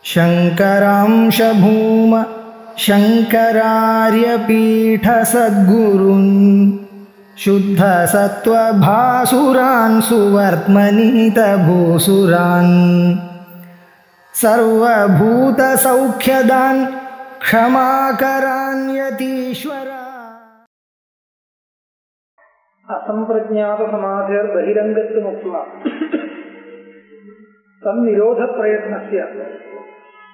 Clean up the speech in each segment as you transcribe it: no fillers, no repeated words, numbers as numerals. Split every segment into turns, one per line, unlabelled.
शंकरांश भूम शंकरार्यपीठ सद्गुरुन् शुद्ध सत्वभासुरान् सुवर्त्मनीत भूसुरान् सर्वभूत सौख्यदान् क्षमाकरान् यतीश्वरा।
असंप्रज्ञात समाधिर बहिरंगत्व मुक्त्वा तन्निरोध प्रयत्नस्य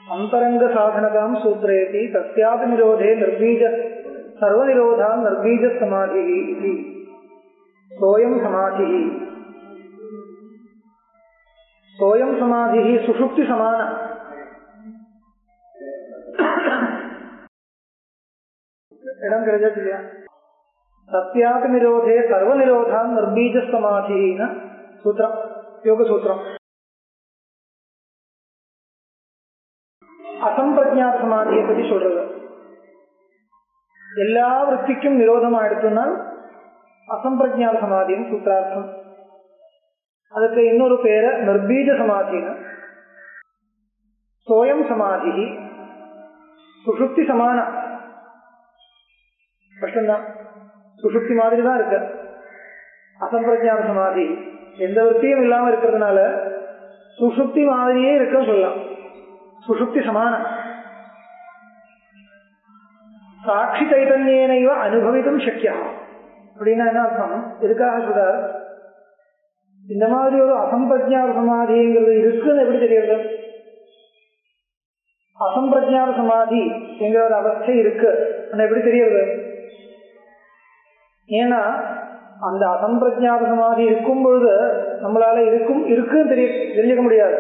अंतरंग साधनतां सूत्रयति। तस्यापि निरोधे निर्बीज सर्वनिरोधान् निर्बीज समाधिः इति। सोऽयं समाधिः सुषुप्ति समान। इदं ग्रहणीयः। तस्यापि निरोधे सर्वनिरोधान् निर्बीज समाधिः न सूत्रं योगसूत्रम्। असंप्रज्ञात समाधिயை பற்றி சொல்றது. எல்லா விருத்திக்கும் நிரோதமாயிடுச்சுனால் அசம்பிரஜ்ஞாத சமாதின்னு சூத்திரார்த்தம். அதுக்கு இன்னொரு பேரு நிர்பீஜ சமாதின்னு. சோயம் சமாதி சுஷுப்தி சமான. கஷ்டம்தான், சுஷுப்தி மாதிரி தான் இருக்கு. அசம்பிரஜ்ஞாத சமாதி எந்த விருத்தியும் இல்லாம இருக்கிறதுனால சுஷுப்தி மாதிரியே இருக்குன்னு சொல்லலாம். சுஷுப்தி சமான. சாட்சி சைதன்யேனைவ அனுபவித்தும் சக்கியம் அப்படின்னா என்ன அர்த்தம்? எதுக்காக சொல்றார்? இந்த மாதிரி ஒரு அசம்பிரஜ்ஞாத சமாதிங்கிறது இருக்குன்னு எப்படி தெரியுது? அசம்பிரஜ்ஞாத சமாதி என்கிற ஒரு அவஸ்தை இருக்கு எப்படி தெரியுது? ஏன்னா அந்த அசம்பிரஜ்ஞாத சமாதி இருக்கும் பொழுது நம்மளால இருக்குன்னு தெரிஞ்சுக்க முடியாது.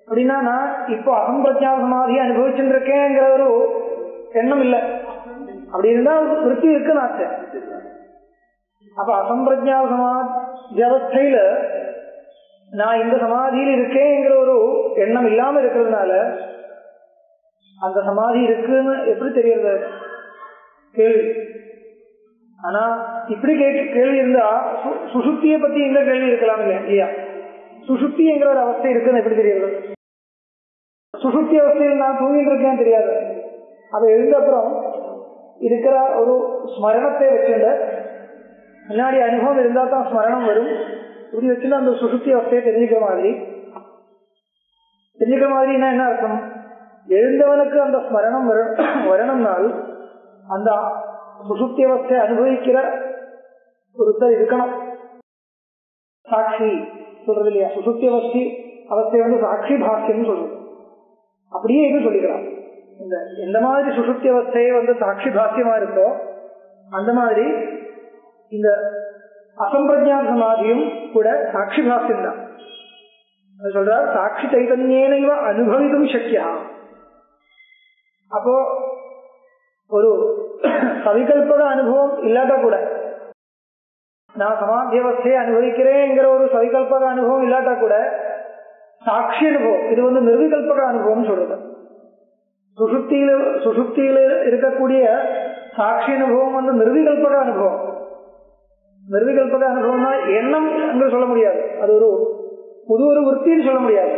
அப்படின்னா நான் இப்போ அசம்பிரஜ்ஞாத சமாதியை அனுபவிச்சுட்டு இருக்கேங்கிற ஒரு எண்ணம் இல்லை. அப்படி இருந்தா விருத்தி இருக்குன்னு ஆச்சு. அப்ப அசம்பிரஜ்ஞாத சமாதி அவஸ்தையில நான் இந்த சமாதியில் இருக்கேங்கிற ஒரு எண்ணம் இல்லாம இருக்கிறதுனால அந்த சமாதி இருக்குன்னு எப்படி தெரியுது? கேள்வி. ஆனா இப்படி கேள்வி இருந்தா சுசுப்தியை பத்தி இந்த கேள்வி இருக்கலாம் இல்லையா? சுசுப்திங்கிற ஒரு அவஸ்தை இருக்குன்னு எப்படி தெரியுது? சுசுப்தி அவஸ்தையில் நான் தூங்கிட்டு இருக்கேன்னு தெரியாது. அது எழுந்த அப்புறம் இருக்கிற ஒரு ஸ்மரணத்தை வச்சுட்டு முன்னாடி அனுபவம் இருந்தா தான் ஸ்மரணம் வரும். இப்படி வச்சுட்டு அந்த சுசுப்தி அவஸ்தையை தெரிஞ்சுக்கிற மாதிரின்னா என்ன அர்த்தம்? எழுந்தவனுக்கு அந்த ஸ்மரணம் வரணும்னால் அந்த சுசுப்தி அவஸ்தையை அனுபவிக்கிற ஒருத்தர் இருக்கணும். சாட்சி சொல்றது இல்லையா? சுசுப்தி அவஸ்தை சாட்சி பாக்கியம் சொல்றது. அப்படியே இது சொல்லிக்கிறான். எந்த மாதிரி சுசுப்தி அவஸ்தையை சாட்சி பாக்கியமா இருக்கோ அந்த மாதிரி இந்த அசம்பிரஜ்ஞான சமாதியும் கூட சாட்சி பாக்கியம் தான். சொல்றார் சாட்சி சைதன்யேனைவ அனுபவித்தும் சக்கியா. அப்போ ஒரு சவிகல்பக அனுபவம் இல்லாட்டா கூட, நான் சமாதி அவஸ்தையை அனுபவிக்கிறேங்கிற ஒரு சவிகல்பக அனுபவம் இல்லாட்டா கூட சாட்சி அனுபவம் இது நிர்விகல்பக அனுபவம் சொல்றது. சுசுப்தியில இருக்கக்கூடிய சாட்சி அனுபவம் நிர்விகல்பக அனுபவம். நிர்விகல்பக அனுபவம்னா எண்ணம் என்று சொல்ல முடியாது. அது ஒரு புது ஒரு விற்த்தின்னு சொல்ல முடியாது.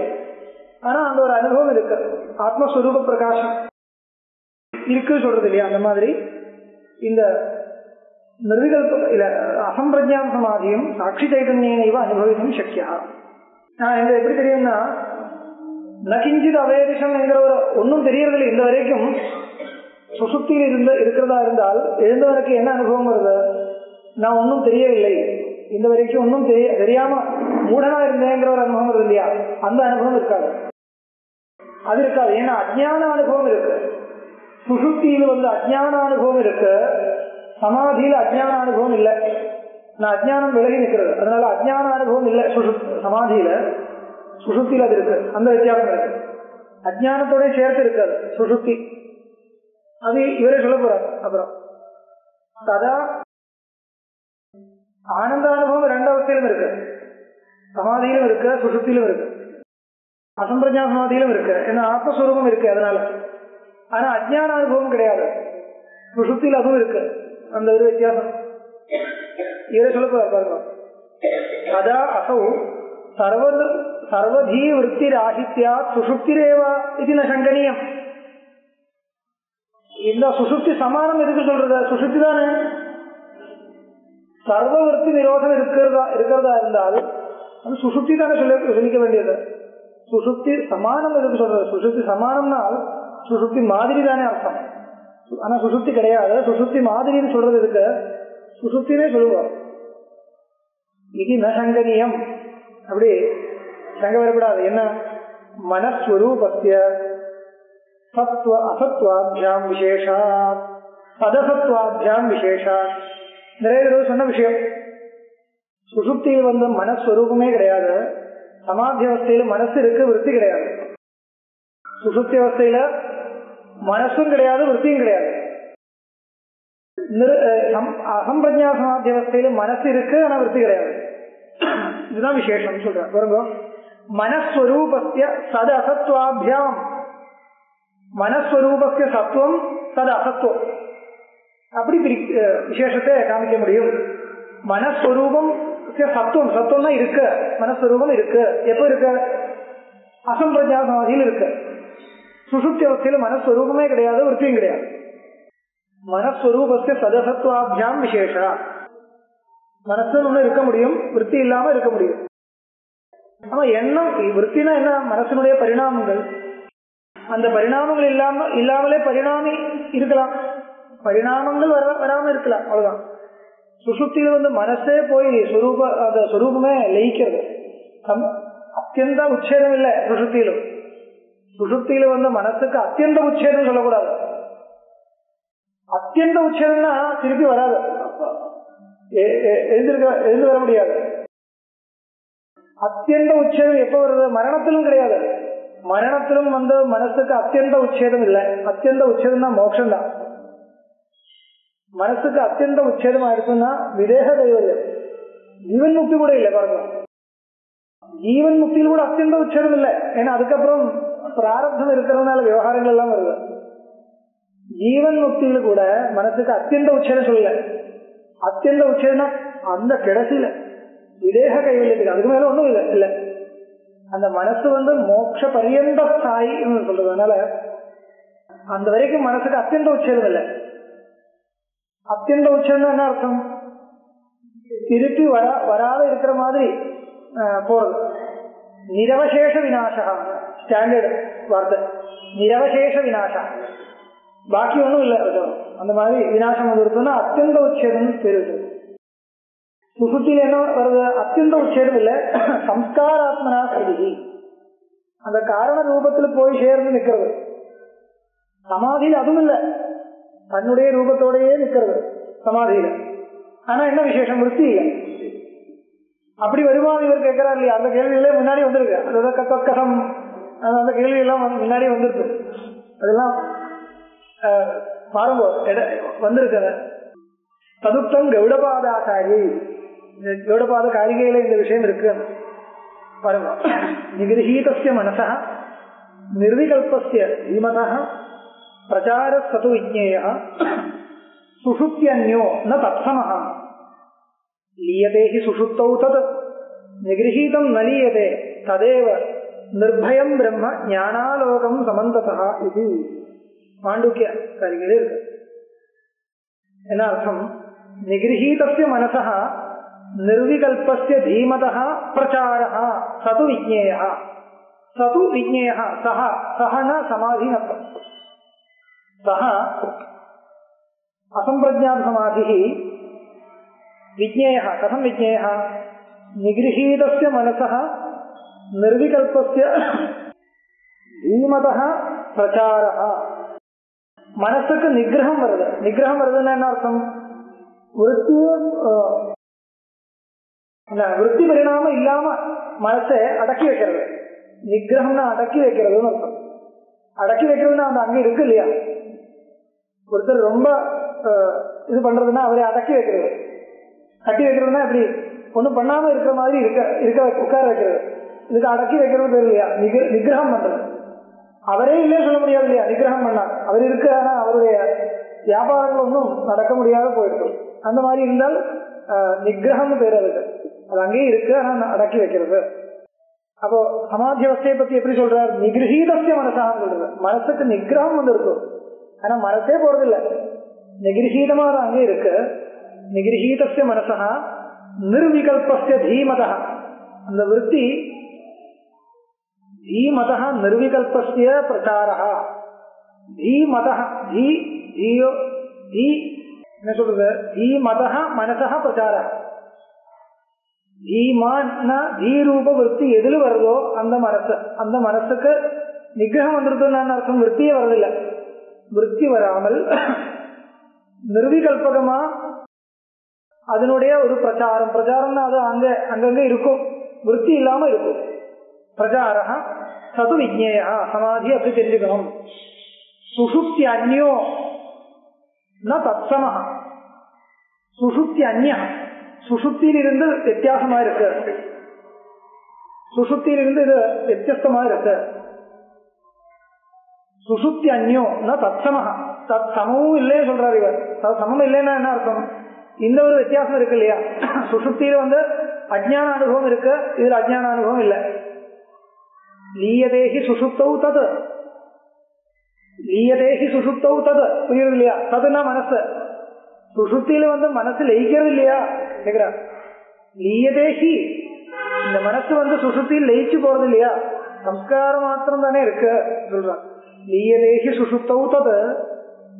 ஆனா அந்த ஒரு அனுபவம் இருக்கு. ஆத்மஸ்வரூப பிரகாசம் இருக்கு சொல்றது இல்லையா? அந்த மாதிரி இந்த நிர்விகல்ப இல்ல அசம்பிரஜ்ஞான சமாதியும் சாட்சி சைதன்யேனைவ அனுபவித்தும் சக்கியா. நான் எங்க எப்படி தெரியும்னா நகிஞ்சித் அவேதிஷம் என்கிற ஒரு ஒன்னும் தெரியறதில்லை இந்த வரைக்கும். சுசுப்தியில் இருக்கிறதா இருந்தால் எழுந்தவனுக்கு என்ன அனுபவம் வருது? நான் ஒன்னும் தெரியவில்லை, இந்த வரைக்கும் ஒன்னும் தெரியாம மூடனா இருந்தேங்கிற ஒரு அனுபவம் வருது இல்லையா? அந்த அனுபவம் இருக்காது. அது இருக்காது. ஏன்னா அஜ்ஞான அனுபவம் இருக்கு. சுசுப்தியில் அஜ்ஞான அனுபவம் இருக்கு, சமாதியில் அஜ்ஞான அனுபவம் இல்லை. நான் அஜ்ஞானம் விலகி நிற்கிறது, அதனால அஜ்ஞான அனுபவம் இல்லை சமாதியில. சுசுப்தியில் அது இருக்கு. அந்த வித்தியாசம் இருக்கு. அஜ்ஞானத்தோட சேர்த்து இருக்காது சுசுப்தி. அது இவரே சொல்ல போறார். அப்புறம் ததா ஆனந்த அனுபவம் ரெண்டு அவஸ்தையிலும் இருக்கு. சமாதியிலும் இருக்கு, சுசுப்தியிலும் இருக்கு, அசம்பிரஜ்ஞான சமாதியிலும் இருக்கு. ஏன்னா ஆத்மஸ்வரூபம் இருக்கு அதனால. ஆனா அஜ்ஞான அனுபவம் கிடையாது. சுசுப்தியில் அதுவும் இருக்கு. அந்த ஒரு வித்தியாசம் இவரே சொல்ல போறார் பாருங்க. ததா அசௌ சர்வதீ விருத்தி ராகித்யா சுஷுப்திரேவா இது ந சங்கனியம். இந்த சுஷுப்தி சமானம் எதுக்கு சொல்றது? சுஷுப்தி தானே. சர்வ விருத்தி நிரோதம் இருக்கிறதா இருந்தால் அது சுஷுப்தி தானே சொல்லிக்க வேண்டியது. சுஷுப்தி சமானம் எதுக்கு சொல்றது? சுஷுப்தி சமானம்னால் சுஷுப்தி மாதிரி தானே அர்த்தம். ஆனா சுஷுப்தி கிடையாது. சுஷுப்தி மாதிரின்னு சொல்றது இருக்கு, சுஷுப்தினே சொல்லுவோம். இது ந சங்கனியம், அப்படி சங்க வரப்படாது. என்ன? மனஸ்வரூபஸ்ய சத்வ அசத்வாபியாம் விசேஷா சதசத்வாபியாம் விசேஷா. நிறைய தடவை சொன்ன விஷயம். சுஷுப்தியில் வந்து மனஸ்வரூபமே கிடையாது. சமாதி அவஸ்தையில மனசு இருக்கு, விருத்தி கிடையாது. சுஷுப்தி அவஸ்தையில மனசும் கிடையாது, விருத்தியும் கிடையாது. அசம்பிரஜா சமாதி அவஸ்தையில மனசு இருக்கு, ஆனா விருத்தி கிடையாது. இதுதான் விசேஷம் சொல்றேன் பாருங்க. மனஸ்வரூபஸ்ய சத அசத்வாபியாம், மனஸ்வரூபஸ்ய சத்துவம் சத அசத்துவம், அப்படி விசேஷத்தை காமிக்க முடியும். மனஸ்வரூபம் சத்துவம், சத்துவம்னா இருக்கு, மனஸ்வரூபம் இருக்கு. எப்ப இருக்கு? அசம்பிரஜா சமாதியில் இருக்கு. சுஷுப்தி அவஸ்தையில மனஸ்வரூபமே கிடையாது, விருத்தியும் கிடையாது. மனஸ்வரூபஸ்ய சதசத்வாபியாம் விசேஷா. மனசு ஒண்ணு இருக்க முடியும், விருத்தி இல்லாம இருக்க முடியும். ஆமா எண்ணம் விருத்தினா என்ன? மனசனுடைய பரிணாமங்கள். அந்த பரிணாமங்கள் இல்லாமலே பரிணாமி இருக்கலாம், பரிணாமங்கள் வராம இருக்கலாம், அவ்வளவுதான். சுஷுப்தியில வந்து மனசே போய் அந்த சொரூபமே லயிக்கிறது. அத்தியந்த உச்சேதம் இல்லை சுஷுப்தியிலும். சுஷுப்தியில வந்து மனசுக்கு அத்தியந்த உச்சேதம் சொல்லக்கூடாது. அத்தியந்த உச்சேதம்னா திருப்பி வராது, எழுந்து வர முடியாது. அத்தியந்த உச்சேதம் எப்ப வருது? மரணத்திலும் கிடையாது. மரணத்திலும் வந்து மனசுக்கு அத்தியந்த உச்சேதம் இல்லை. அத்தியந்த உச்சேதம் தான் மோட்சம் தான். மனசுக்கு அத்தியந்த உச்சேதமா இருக்குன்னா விதேக கைவல்யம். ஜீவன் முக்தி கூட இல்லை பாருங்க. ஜீவன் முக்தியில் கூட அத்தியந்த உச்சேதம் இல்லை. ஏன்னா அதுக்கப்புறம் பிராரப்தம் இருக்கிறதுனால விவகாரங்கள் எல்லாம் வருது. ஜீவன் முக்தியில கூட மனசுக்கு அத்தியந்த உச்சேதம் சொல்லல. அத்தியந்த உச்சேதம் அந்த கிடைச்சில விதேக கைவல்யத்துக்கு, அதுக்கு மேல ஒண்ணும் இல்லை இல்ல. அந்த மனசு வந்து மோட்ச பரியந்த ஸ்தாயி சொல்றதுனால அந்த வரைக்கும் மனசுக்கு அத்தியந்த உச்சேதம் இல்லை. அத்தியந்த உச்சேதம் என்ன அர்த்தம்? திருப்பி வராத இருக்கிற மாதிரி போறது. நிரவசேஷ விநாசா ஸ்டாண்டர்ட் வார்த்தை. நிரவசேஷ விநாசா, பாக்கி ஒண்ணும் இல்லை. அந்த மாதிரி விநாசம் வந்து இருக்குன்னா அத்தியந்த உச்சேதம் பேரு. சுசுத்தில என்ன வருது? அத்தியந்த உச்சேதம் இல்லை, சம்ஸ்காராத்மனா ஸ்திதி. அந்த காரண ரூபத்துல போய் சேர்ந்து நிக்கிறது. சமாதியில் அதுவும் இல்லை, தன்னுடைய ரூபத்தோடையே நிக்கிறது சமாதியில. ஆனா என்ன விசேஷம்? விருத்தி இல்லை. அப்படி வருமானம் இவர் கேட்கிறார் இல்லையா? அந்த கேள்விகளே முன்னாடி வந்திருக்கு. அதாவது கத்தம் அந்த கேள்வி எல்லாம் முன்னாடி வந்துருக்கு. அதெல்லாம் பாருங்க வந்திருக்கு. ததுப்தம் கௌடபாதாச்சாரி, கௌடபாத காரிகையில இந்த விஷயம் இருக்கு பாருங்க. நிகிரஹீதஸ்ய மனசா நிர்விகல்பஸ்ய தீமதா பிரச்சார சது விஜ்ஞேய சுஷுப்தியன்யோ ந தத்சமஹ லீயதே ஹி சுஷுப்தௌ தத் நிகிரஹீதம் ந லீயதே ததேவ நிர்பயம் பிரம்ம ஞானாலோகம் சமந்ததः இது மாண்டூக்கிய காரிகையில இருக்கு. என்ன அர்த்தம்? நிகிரஹீதஸ்ய மனசः நிர்விகல்பஸ்ய தீமதः பிரச்சாரः சது விஜ்ஞேய. சது விஜ்ஞேய சஹ, சஹன சமாதி அர்த்தம். சஹ असंप्रज्ञात समाधि विज्ञेय. कथम विज्ञेय? निगृहीतस्य मनसः निर्विकल्पस्य धीमतः प्रचारः. मनसुक्कु निग्रहम வருது. निग्रहम வருதுன்னா என்ன அர்த்தம்? விருத்தி பரிணாமம் இல்லாம மனசை அடக்கி வைக்கிறது. நிகிரகம்னா அடக்கி வைக்கிறதுன்னு அர்த்தம். அடக்கி வைக்கிறதுன்னா அந்த அங்க இருக்கு இல்லையா? ஒருத்தர் ரொம்ப இது பண்றதுன்னா அவரை அடக்கி வைக்கிறது. கட்டி வைக்கிறதுனா இப்படி ஒண்ணும் பண்ணாம இருக்கிற மாதிரி இருக்க உட்கார வைக்கிறது. இதுக்கு அடக்கி வைக்கிறது பேர் இல்லையா? நிகிரகம் பண்றது. அவரே இல்லையே சொல்ல முடியாது இல்லையா? நிகிரகம் பண்ணார். அவர் இருக்கு, ஆனா அவருடைய வியாபாரங்கள் ஒன்றும் நடக்க முடியாத போயிருக்கு. அந்த மாதிரி இருந்தால் நிகிரகம் பேர் அதுக்கு. அது அங்கேயே இருக்கு, ஆனா அடக்கி வைக்கிறது. அப்போ சமாதி அவஸ்தையை பத்தி எப்படி சொல்றார்? நிகிரகீதஸ்ய மனசான்னு சொல்றது. மனசுக்கு நிகிரகம் வந்து இருக்கும், ஆனா மனசே போறதில்லை, நிகிரகீதமா தான் அங்கே இருக்கு. நிகிரகீதஸ்ய மனசா நிர்விகல்பஸ்ய தீமதா, அந்த விருத்தி தீமதா நிர்விகல்பஸ்ய பிரச்சாரா. தீமதா என்ன சொல்றது? தீமதா மனசா பிரச்சாரா. தீமான்னா தீரூப விற்பி எதில் வருதோ அந்த மனசு, அந்த மனசுக்கு நிகிரகம் வந்துருதுன்னு அர்த்தம். விற்பியே வரதில்லை. விற்பி வராமல் நிர்விகல்பகமா அதனுடைய ஒரு பிரச்சாரம். பிரச்சாரம்னா அது அங்கங்க இருக்கும், விற்பி இல்லாம இருக்கும். பிரச்சாரா சது விஜ்ஞேயா, சமாதி அப்படி தெரிஞ்சுக்கணும். சுஷுப்தி அந்நியோ ந தத்சமஹ. சுஷுப்தி அந்நியா, சுஷுப்தியிலிருந்து வித்தியாசமா இருக்கு, சுஷுப்தியிலிருந்து இது வித்தியஸ்தமா இருக்கு. சுஷுப்தி அந்நியோ ந தத்சமஹ, தத் சமமும் இல்லையே சொல்றாரு இவர். சமம் இல்லைன்னா என்ன அர்த்தம்? இந்த ஒரு வித்தியாசம் இருக்கு இல்லையா? சுஷுப்தியில அஜ்ஞான அனுபவம் இருக்கு, இதுல அஜ்ஞான அனுபவம் இல்லை. லீயதேகி சுஷுப்தௌ தது, லீயதேகி சுஷுப்தௌ தது, புரியுது இல்லையா? ததுன்னா மனசு. சுஷுப்தியில மனசு லயிக்கிறது இல்லையா கேக்குற. லீயதேகி, இந்த மனசு சுஷுப்தியில் லயிச்சு போறது இல்லையா, சம்ஸ்காரம் மாத்திரம் தானே இருக்கு சொல்றான். லீயதேகி சுஷுப்தௌ தது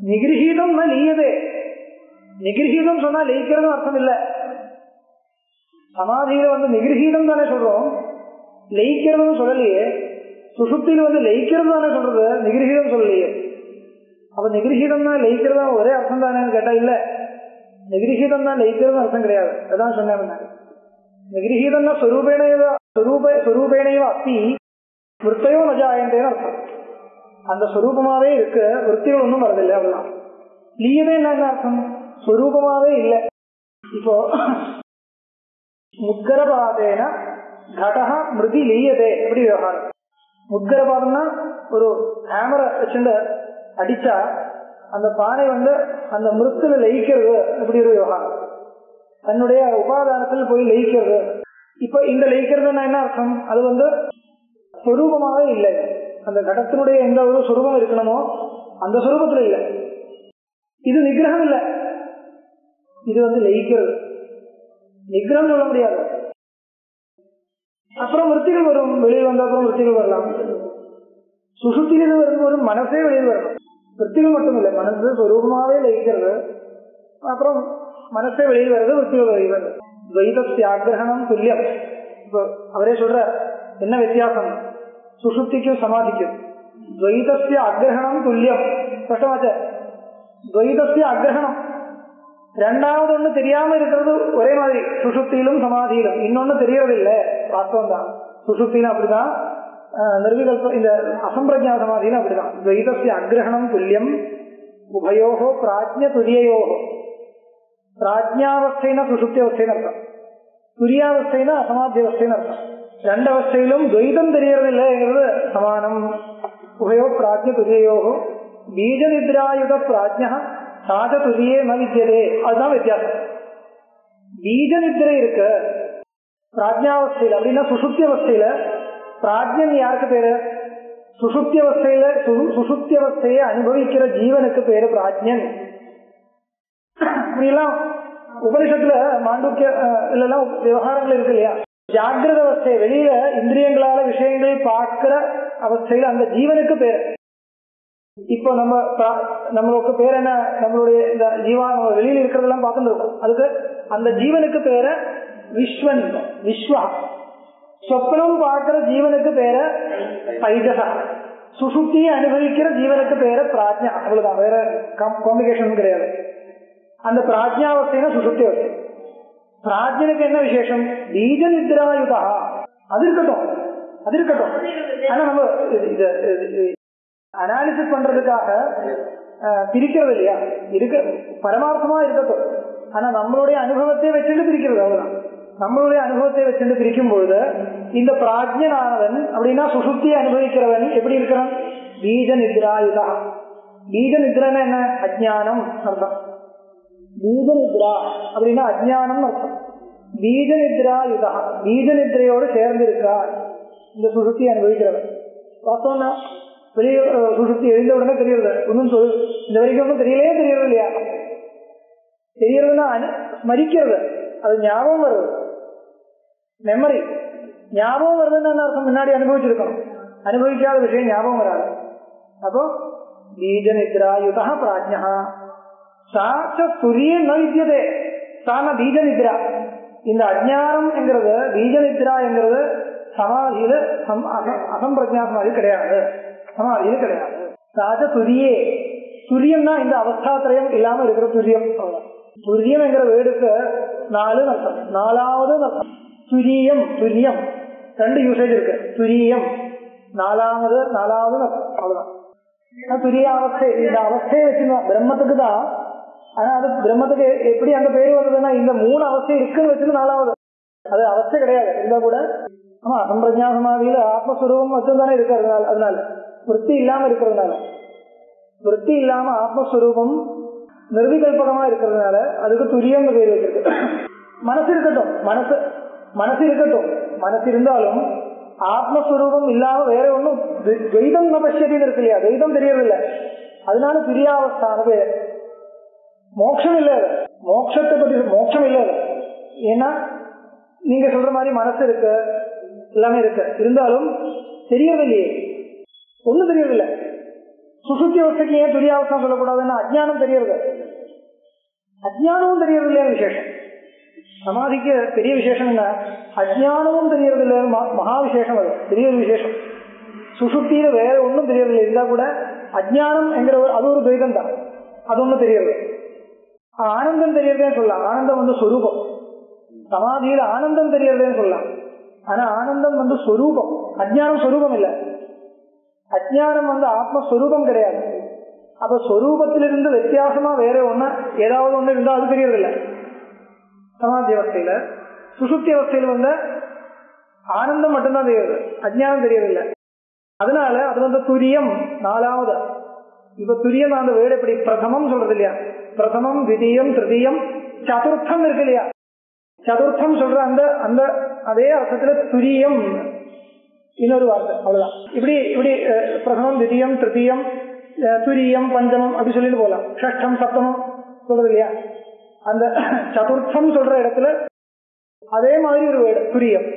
நிகிரகீதம் ந லீயதே. நிகிரகீதம் சொன்னா லயிக்கிறது அர்த்தம் இல்ல. சமாதியில நிகிரகீதம் தானே சொல்றோம், லயிக்கிறதுன்னு சொல்லலையே. சுஷுப்தியில லயிக்கிறது தானே சொல்றது, நிகிரகீதம் சொல்லலையே. அப்ப நிகிரகீதம் தான் லயிக்கிறதா ஒரே அர்த்தம் தானேன்னு கேட்டா இல்ல, நிகிரகீதம் தான் லயிக்கிறது அர்த்தம் கிடையாது. அதான் சொன்னேன். நிகிரகீதம்னா ஸ்வரூபேணையோ அஸ்தி விற்த்தையோ நஜாயந்தேன்னு அர்த்தம். அந்த ஸ்வரூபமாவே இருக்கு, விற்த்திகள் ஒன்றும் வரதில்லை, அவ்வளவுதான். லீயதே என்ன அர்த்தம்? ஸ்வரூபமாவே இல்லை. இப்போ முத்கரபாதேன கடக மிருதி லீயதே எப்படி விவகாரம்? முத்கரபாதம்னா ஒரு ஹேமரை வச்சுட்டு அடிச்சா அந்த பானை அந்த மிருத்துல லயிக்கிறது எப்படி ஒரு விவகாரம், தன்னுடைய உபாதானத்தில் போய் லயிக்கிறது. இப்ப இந்த லயிக்கிறதுனா என்ன அர்த்தம்? அது ஸ்வரூபமாவே இல்லை. அந்த கடத்தினுடைய எந்த ஒரு சுரூபம் இருக்கணுமோ அந்த சுரூபத்துல இல்லை. இது நிகிரகம் இல்லை, இது லயிக்கிறது. நிகிரகம் சொல்ல முடியாது. அப்புறம் விற்த்திகள் வரும், வெளியில் வந்த அப்புறம் விற்த்திகள் வரலாம். சுசுத்தியில் வரும்போது மனசே வெளியில் வரணும். விற்த்திகள் மட்டும் இல்லை, மனசு ஸ்வரூபமாவே லயிக்கிறது, அப்புறம் மனசே வெளியில் வருது, விற்த்திகள் வெளியில் வருது. துவைதஸ்ய ஆக்ரஹணம் துல்லியம். இப்போ அவரே சொல்ற என்ன வித்தியாசம் சுசுப்திக்கும் சமாதிக்கும்? துவைதஸ்ய ஆக்ரஹணம் துல்லியம். கஷ்டமாச்ச. துவைதஸ்ய ஆக்ரஹணம், ரெண்டாவது ஒண்ணு தெரியாம இருக்கிறது ஒரே மாதிரி சுசுப்தியிலும் சமாதியிலும். இன்னொன்னு தெரியறது இல்லை, வாஸ்தவம் தான். சுசுப்தியிலும் அப்படிதான், நிர்விகல்ப இந்த அசம்பிரஜா சமாதியிலும் அப்படிதான். துவைதஸ்ய அக்ரஹணம் துல்லியம் உபயோகோ பிராஜ்ஞ துரியயோகோ. பிராஜ்ஞாவஸ்தைனா சுசுப்தி அவஸ்தைன்னு அர்த்தம், துரியாவஸ்தைனா அசமாதி அவஸ்தைன்னு அர்த்தம். ரெண்டு அவஸ்தையிலும் துவைதம் தெரியறது இல்லைங்கிறது சமானம். உபயோ பிராஜ்ஞ துரியயோகோ பீஜ நித்ராயுத பிராஜ்ஞா சாத துரியே ந வித்யதே. அதுதான் வித்தியாசம். பீஜ நித்திரை இருக்கு பிராஜ்ஞாவஸ்தையில, அப்படின்னா சுசுப்தி அவஸ்தையில. பிராஜ்ஞன் யாருக்கு பேரு? சுசுப்தி அவஸ்தையில சுசுப்தி அவஸ்தையை அனுபவிக்கிற ஜீவனுக்கு பேரு பிராஜ்ஞன். இப்படிலாம் உபனிஷத்துல மாண்டூக்கிய எல்லாம் விவகாரங்கள் இருக்கு இல்லையா? ஜாகிரத அவஸ்தை, வெளியில இந்திரியங்களால விஷயங்களை பார்க்கிற அவஸ்தையில அந்த ஜீவனுக்கு பேரு. இப்போ நம்மளுக்கு பேர் என்ன? நம்மளுடைய இந்த ஜீவா நம்ம வெளியில இருக்கிறதெல்லாம் பார்த்துட்டு இருக்கோம், அதுக்கு அந்த ஜீவனுக்கு பேரு விஸ்வன், விஸ்வா. சொப்னம் பார்க்கிற ஜீவனுக்கு பேரு தைஜசா. சுசுப்தியை அனுபவிக்கிற ஜீவனுக்கு பேரு பிராஜ்ஞா. அவ்வளவுதான், வேற காம்ப்ளிகேஷன் கிடையாது. அந்த பிராஜ்ஞாவஸ்தைனா சுசுப்தி அவஸ்தை. பிராஜ்ஞனுக்கு என்ன விசேஷம்? பீஜ நித்ராயுதா. அது இருக்கட்டும், அது இருக்கட்டும். ஆனா நம்ம அனாலிசிஸ் பண்றதுக்காக பிரிக்கிறது இல்லையா? இருக்க பரமார்த்தமா இருக்கட்டும், ஆனா நம்மளுடைய அனுபவத்தை வச்சுட்டு பிரிக்கிறது, அவ்வளவுதான். நம்மளுடைய அனுபவத்தை வச்சுட்டு பிரிக்கும் பொழுது இந்த பிராஜ்ஞனானவன் அப்படின்னா சுசுப்தியை அனுபவிக்கிறவன் எப்படி இருக்கிறான்? பீஜ நித்ராயுதா. பீஜ நித்ரன்னா என்ன? அஜ்ஞானம் அர்த்தம். பீஜ நித்ரா அப்படின்னா அஜ்ஞானம் அர்த்தம். பீஜ நித்ராயுதா, பீஜ நித்ரையோடு சேர்ந்து இருக்கார். இந்த சுசுப்தி அனுபவிக்கிறவர். வாஸ்தவம்னா வெளியே சுசுப்தி எழுந்த உடனே தெரியறது ஒன்றும் இந்த வரைக்கும் ஒன்றும் தெரியறது இல்லையா? தெரியறதுன்னா ஸ்மரிக்கிறது, அது ஞாபகம் வருது, மெமரி. ஞாபகம் வருதுன்னு என்ன அர்த்தம்? முன்னாடி அனுபவிச்சிருக்கணும். அனுபவிக்காத விஷயம் ஞாபகம் வராது. அப்போ பீஜ நித்ராயுதா பிராஜ்ஞா சாச்ச துரிய ந வித்தியதே சான பீஜ நித்ரா. இந்த அஜ்ஞானம் என்கிறது, பீஜ நித்ரா என்கிறது சமாதியில அசம்பிரஜா சமாதி கிடையாது, சமாதியில கிடையாது. சாச்ச துரியே, துரியம்னா இந்த அவஸ்தாத்திரயம் இல்லாம இருக்கிற துரியம். துரியம் என்கிற வேர்டுக்கு 4 அர்த்தம், 4வது அர்த்தம். துரியம், துரியம் 2 யூசேஜ் இருக்கு. துரியம் 4வது அர்த்தம், அவ்வளவுதான். துரிய அவஸ்தை, இந்த அவஸ்தையை வச்சுதான் பிரம்மத்துக்கு தான். ஆனா அது பிரம்மத்துக்கு எப்படி அந்த பேரு வந்ததுன்னா இந்த 3 அவஸ்தை இருக்குன்னு வச்சது 4வது. அது அவஸ்தை கிடையாது இருந்தா கூட. ஆமா, அசம்பிரஜா சமாதியில ஆத்மஸ்வரூபம் வச்சுதானே இருக்கிறதுனால, அதனால விருத்தி இல்லாம இருக்கிறதுனால, விருத்தி இல்லாம ஆத்மஸ்வரூபம் நிர்விகல்பகமா இருக்கிறதுனால அதுக்கு துரியம் பேர் வச்சிருக்கு. மனசு இருக்கட்டும், மனசு இருக்கட்டும், மனசு இருந்தாலும் ஆத்மஸ்வரூபம் இல்லாம வேற ஒன்றும் துவைதம் பசியத்தின்னு இருக்கு இல்லையா? துவைதம் தெரியறதில்லை, அதனால துரியாவஸ்தான பேர். மோட்சம் இல்லை, மோட்சத்தை பற்றி மோட்சம் இல்லை. ஏன்னா நீங்க சொல்ற மாதிரி மனசு இருக்கு, எல்லாமே இருக்கு, இருந்தாலும் தெரியவில்லையே, ஒன்னும் தெரியவில்லை. சுசுப்தி அவஸ்தைக்கு ஏன் துரியாவஸ்தான் சொல்லக்கூடாதுன்னா அஜ்ஞானம் தெரியறது, அஜ்ஞானமும் தெரியறது இல்லையா விசேஷம். சமாதிக்கு பெரிய விசேஷம் என்ன? அஜ்ஞானமும் தெரியறது இல்லை, மகா விசேஷம். அது பெரிய ஒரு விசேஷம். சுசுப்தியில வேற ஒன்றும் தெரியறதில்லை, இருந்தா கூட அஜ்ஞானம் என்கிற அது ஒரு துவைதம் தான், அது ஒன்றும் தெரியறது. ஆனந்தம் தெரியறதேன்னு சொல்லலாம். ஆனந்தம் ஸ்வரூபம். சமாதியில ஆனந்தம் தெரியறதேன்னு சொல்லலாம். ஆனா ஆனந்தம் ஸ்வரூபம், அஜ்ஞானம் ஸ்வரூபம் இல்லை. அஜ்ஞானம் ஆத்மஸ்வரூபம் கிடையாது. அப்ப ஸ்வரூபத்திலிருந்து வித்தியாசமா வேற ஒண்ணு ஏதாவது ஒண்ணு இருந்தா அது தெரியறதில்லை சமாதி அவஸ்தையில. சுசுப்தி அவஸ்தையில ஆனந்தம் மட்டும்தான் தெரியுது, அஜ்ஞானம் தெரியறதில்லை. அதனால அது துரியம் 4வது. இப்ப துரியம் அந்த வேர்டு எப்படி பிரதமம் சொல்றது இல்லையா? பிரதமம், திதீயம், திருதீயம், சதுர்த்தம் இருக்கு இல்லையா? சதுர்த்தம் சொல்ற அந்த அதே அர்த்தத்துல துரியம் இன்னொரு வார்த்தை, அவ்வளவுதான். இப்படி பிரதமம், திதீயம், திருத்தீயம், துரியம், பஞ்சமம் அப்படி சொல்லிட்டு போகலாம். ஷஷ்டம், சப்தமம் சொல்றது இல்லையா? அந்த சதுர்த்தம் சொல்ற இடத்துல அதே மாதிரி ஒரு வேர்டு துரியம்,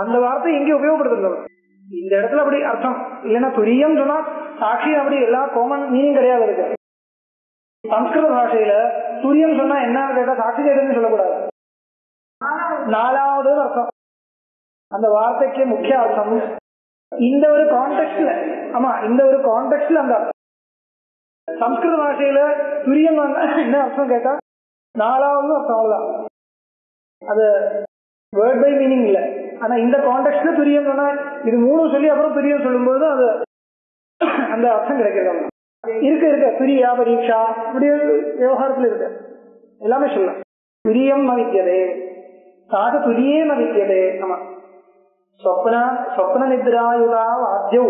அந்த வார்த்தை இங்கே உபயோகப்படுத்துறது. இந்த இடத்துல அப்படி அர்த்தம் இல்லைன்னா துரியம் சொன்னா சாட்சி அப்படி எல்லா காமன் மீனிங் கிடையாது இருக்கு. சம்ஸ்கிருத பாஷையில துரியம் சொன்னா என்ன கேட்டா சாட்சி கேட்டதுன்னு சொல்லக்கூடாது, 4வது அர்த்தம். அந்த வார்த்தைக்கு முக்கிய அர்த்தம் இந்த ஒரு கான்டெக்ட்ல, ஆமா இந்த ஒரு கான்டெக்ட்ல அந்த அர்த்தம். சம்ஸ்கிருத பாஷையில துரியம் என்ன அர்த்தம் கேட்டா 4வது அர்த்தம், அவ்வளவுதான். அது வேர்ட் பை மீனிங் இல்ல. ஆனா இந்த கான்டெக்ட்ல துரியம் சொன்னா இது 3 சொல்லி அப்புறம் துரியம் சொல்லும்போது அது அந்த அர்த்தம் கிடைக்கிறது. இருக்கு துரியா, பரீட்சா, இப்படி விவகாரத்துல இருக்கு, எல்லாமே சொல்லலாம். துரியம் ந வித்யதே, சாத துரியே ந வித்யதே. ஆமா, ஸ்வப்ன நித்ராயுதா ஆத்யௌ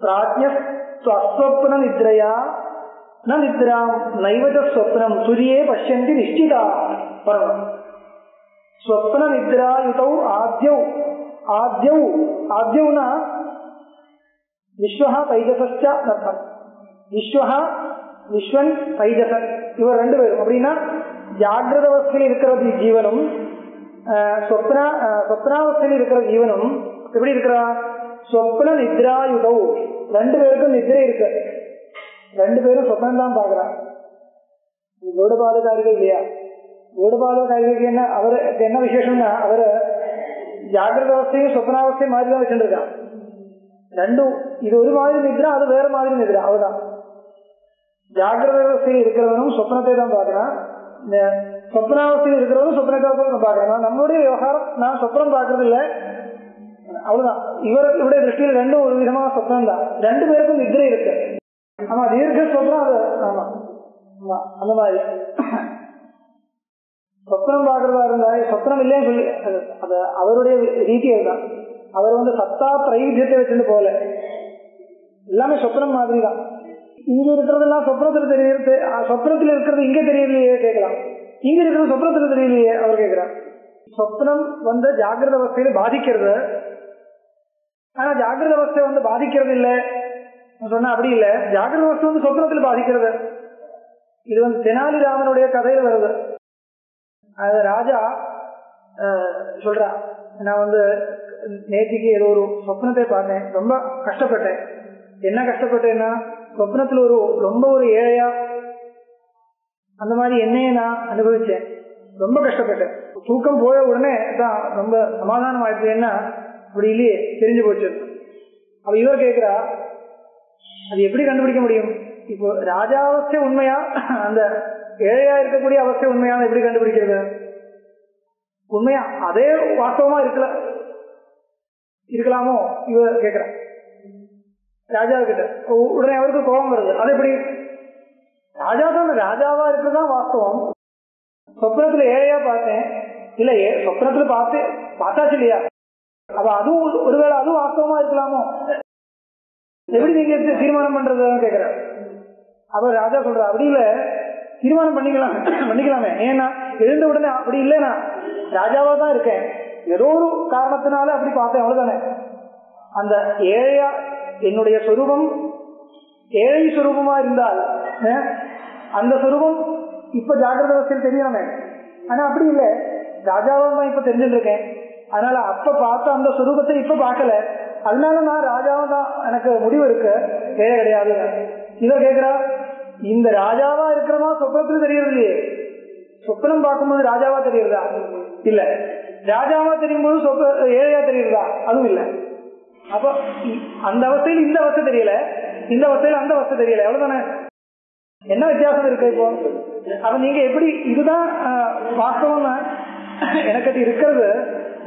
பிராஜ்ஞஸ்வப்ன நித்ரயா ந நித்ராம் நைவஜ ஸ்வப்னம் துரியே பஷ்யந்தி நிஷ்டிதா. ஸ்வப்ன நித்ராயுதௌ ஆத்யௌனா விஸ்வஹ தைஜசஸ்ச அர்த்தம். விஸ்வன் தைஜசன் இவர் 2 பேரும். அப்படின்னா ஜாகிரத அவஸ்தையில் இருக்கிற ஜீவனும் சொப்னாவஸ்தையில் இருக்கிற ஜீவனும் எப்படி இருக்கிறா? சொப்ன நித்ராயுதௌ, 2 பேருக்கும் நித்ரை இருக்கு, 2 பேரும் சொப்னம் தான் பாக்குறா. கௌடபாதகாரிகள் இல்லையா? கௌடபாதகாரிகளுக்கு என்ன, அவருக்கு என்ன விசேஷம்னா அவரு ஜாகிரத அவஸ்தையும் சொப்னாவஸ்தையும் மாதிரி தான் வச்சுட்டு இருக்கான். 2 இது ஒரு மாதிரி நித்ரா, அது வேற மாதிரி நித்ரா, அவதான். ஜாகிரத அவஸ்தையில் இருக்கிறவனும் சொப்னத்தை தான் பாக்குறான், சொப்னாவஸ்தையில் இருக்கிறவனும் சொப்னத்தை தான் பாக்குறான். நம்மளுடைய விவகாரம் நான் சொப்னம் பாக்குறது இல்லை, அவ்வளவுதான். இவருடைய திருஷ்டியில் 2 ஒரு விதமான சொப்னம் தான். 2 பேருக்கும் நித்ரை இருக்கு. ஆமா, தீர்க்க சொப்னம் அது. ஆமா அந்த மாதிரி சொப்னம் பாக்குறதா இருந்தா சொப்னம் இல்லைன்னு சொல்லி அது அவருடைய ரீதி. அதுதான். அவர் சத்தா திரைவித்தியத்தை வச்சுட்டு போகல, எல்லாமே சொப்னம் மாதிரி தான். இங்க இருக்கிறதெல்லாம் சொப்னத்துல தெரியுது, சொப்னத்துல இருக்கிறது இங்க தெரியலையே கேட்கலாம், இங்க இருக்கிறது சொப்னத்துல தெரியலையே அவர் கேட்கிறார். சொப்னம் ஜாகிரத அவஸ்தையில பாதிக்கிறது, ஆனா ஜாகிரத அவஸ்தை வந்து பாதிக்கிறது இல்லை சொன்னா அப்படி இல்லை. ஜாகிரத அவஸ்தை வந்து சொப்னத்தில் பாதிக்கிறது. இது வந்து தெனாலிராமனுடைய கதையில வருது. அது ராஜா சொல்றா, நான் வந்து நேற்றுக்கு ஏதோ ஒரு சொப்னத்தை பார்த்தேன், ரொம்ப கஷ்டப்பட்டேன். என்ன கஷ்டப்பட்டேன்னா, சொப்னத்துல ரொம்ப ஒரு ஏழையா அந்த மாதிரி என்னையே நான் அனுபவிச்சேன். ரொம்ப கஷ்டப்பட்டேன். தூக்கம் போய உடனே தான் ரொம்ப சமாதானம் ஆயிடுச்சுன்னா அப்படி இல்லையே தெரிஞ்சு போச்சு. அப்ப இவர் கேட்கிறா, அது எப்படி கண்டுபிடிக்க முடியும்? இப்போ ராஜாவஸ்தை உண்மையா அந்த ஏழையா இருக்கக்கூடிய அவஸ்தை உண்மையான எப்படி கண்டுபிடிக்கிறது? உண்மையா அதே வாஸ்தவமா இருக்கலாமோ இவர் கேட்கிற ராஜா கிட்ட. உடனே அவருக்கு கோபம் வருது. அது எப்படி? ராஜா தான் ராஜாவா இருக்கிறதுதான் வாஸ்தவம். சொப்னத்துல ஏழையா பார்த்தேன் இல்லையே, சொப்னத்துல பார்த்தாச்சு இல்லையா? அப்ப அதுவும் ஒருவேளை அதுவும் வாஸ்தவமா இருக்கலாமோ? எப்படி நீங்க தீர்மானம் பண்றது கேட்கிற. அப்ப ராஜா சொல்ற, அப்படி இல்ல, தீர்மானம் பண்ணிக்கலாமே. ஏன்னா எழுந்த உடனே அப்படி இல்லைன்னா ராஜாவா தான் இருக்கேன், ஏதோ ஒரு காரணத்தினால அப்படி பார்த்தேன், அவ்வளவுதானே. அந்த ஏழையா என்னுடைய சொரூபம் ஏழை சொரூபமா இருந்தால் அந்த சொரூபம் இப்ப ஜாகிரத அவஸ்தையில் தெரியாம. ஆனா அப்படி இல்லை, ராஜாவா தான் இப்ப தெரிஞ்சுட்டு இருக்கேன். அதனால அப்ப பார்த்த அந்த சொரூபத்தை இப்ப பார்க்கல, அதனால நான் ராஜாவா தான் எனக்கு முடிவு இருக்கு, ஏழை கிடையாது. இவர் கேட்கிறா, இந்த ராஜாவா இருக்கிறமா சொப்னத்துல தெரியறது இல்லையே, சொப்னம் பார்க்கும்போது ராஜாவா தெரியுறதா? இல்ல. ராஜாவா தெரியும் போது ஏழையா தெரியுறதா? அதுவும் இல்லை. அப்ப அந்த அவஸ்தையில் இந்த அவஸ்தை தெரியல, இந்த அவஸ்தையில் அந்த அவஸ்தை தெரியல, எவ்வளவுதானே. என்ன வித்தியாசம் இருக்கு இப்போ? அப்ப நீங்க எப்படி இதுதான் வாஸ்தவம் எனக்கு அது இருக்கிறது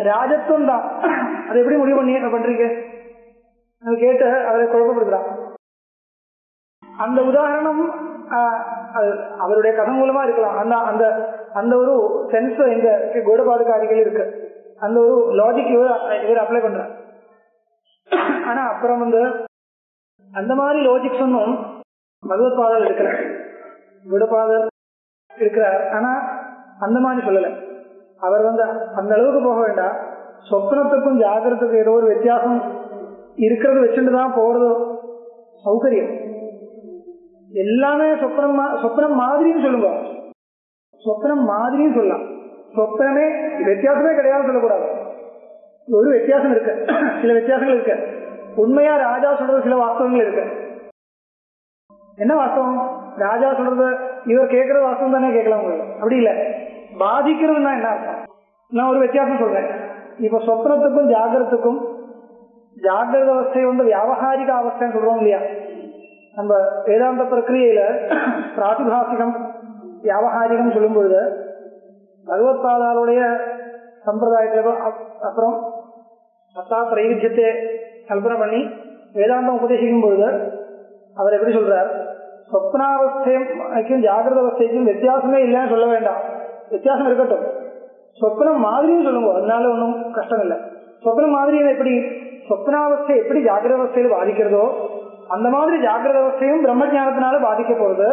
ராஜத்துவம் தான், அதை எப்படி முடிவு பண்றீங்க கேட்டு அவரை குழப்பப்படுத்துறான். அந்த உதாரணம் அவருடைய கதை மூலமா இருக்கலாம். அந்த அந்த ஒரு சென்ஸ் இந்த கௌடபாதுகாரிகள் இருக்கு, அந்த ஒரு லாஜிக் இவர் அப்ளை பண்ற. ஆனா அப்புறம் வந்து அந்த மாதிரி லாஜிக்ஸ் ஒன்றும் பகவத் பாதர் இருக்கிறார், கௌடபாதர் இருக்கிறார். ஆனா அந்த மாதிரி சொல்லல. அவர் வந்து அந்த அளவுக்கு போக வேண்டாம். சொப்னத்துக்கும் ஜாகிரத்துக்கும் ஏதோ ஒரு வித்தியாசம் இருக்கிறது வச்சுட்டுதான் போறது சௌகரியம். எல்லாமே சொப்னம் மாதிரியும் சொல்லுங்க, சொப்னம் மாதிரியும் சொல்லலாம். சொப்னமே வித்தியாசமே கிடையாது சொல்லக்கூடாது. ஒரு வித்தியாசம் இருக்கு, சில வித்தியாசங்கள் இருக்கு. உண்மையா ராஜா சொல்றது சில வாஸ்தவங்கள் இருக்கு. என்ன வாஸ்தவம்? ராஜா சொல்றது இவர் கேட்கறது வாஸ்தவம் தானே கேட்கலாம் உங்களுக்கு. அப்படி இல்லை, பாதிக்கிறதுனா என்ன அர்த்தம்? நான் ஒரு வித்தியாசம் சொல்றேன். இப்ப சொப்னத்துக்கும் ஜாகிரத்துக்கும், ஜாகிரத அவஸ்தை வந்து வியாவகாரிக அவஸ்தைன்னு சொல்றோம் இல்லையா? நம்ம வேதாந்த பிரக்கிரியையில பிராதிபாசிகம் வியாவகாரிகம் சொல்லும் பொழுது பகவத்பாதாருடைய சம்பிரதாயத்துல அப்புறம் சத்தா திரைவித்தியத்தை கல்பனை பண்ணி வேதாந்தம் உபதேசிக்கும் பொழுது அவர் எப்படி சொல்றார்? சொப்னாவஸ்தைக்கும் ஜாகிரத அவஸ்தைக்கும் வித்தியாசமே இல்லைன்னு சொல்ல வேண்டாம், வித்தியாசம் இருக்கட்டும். சொப்னம் மாதிரியும் சொல்லுங்க, அதனால ஒன்றும் கஷ்டம் இல்லை. சொப்னம் மாதிரி எப்படி? சொப்னாவஸ்தை எப்படி ஜாகிரத அவஸ்தையில பாதிக்கிறதோ அந்த மாதிரி ஜாகிரத அவஸ்தையும் பிரம்மஜானத்தினால பாதிக்க போறது.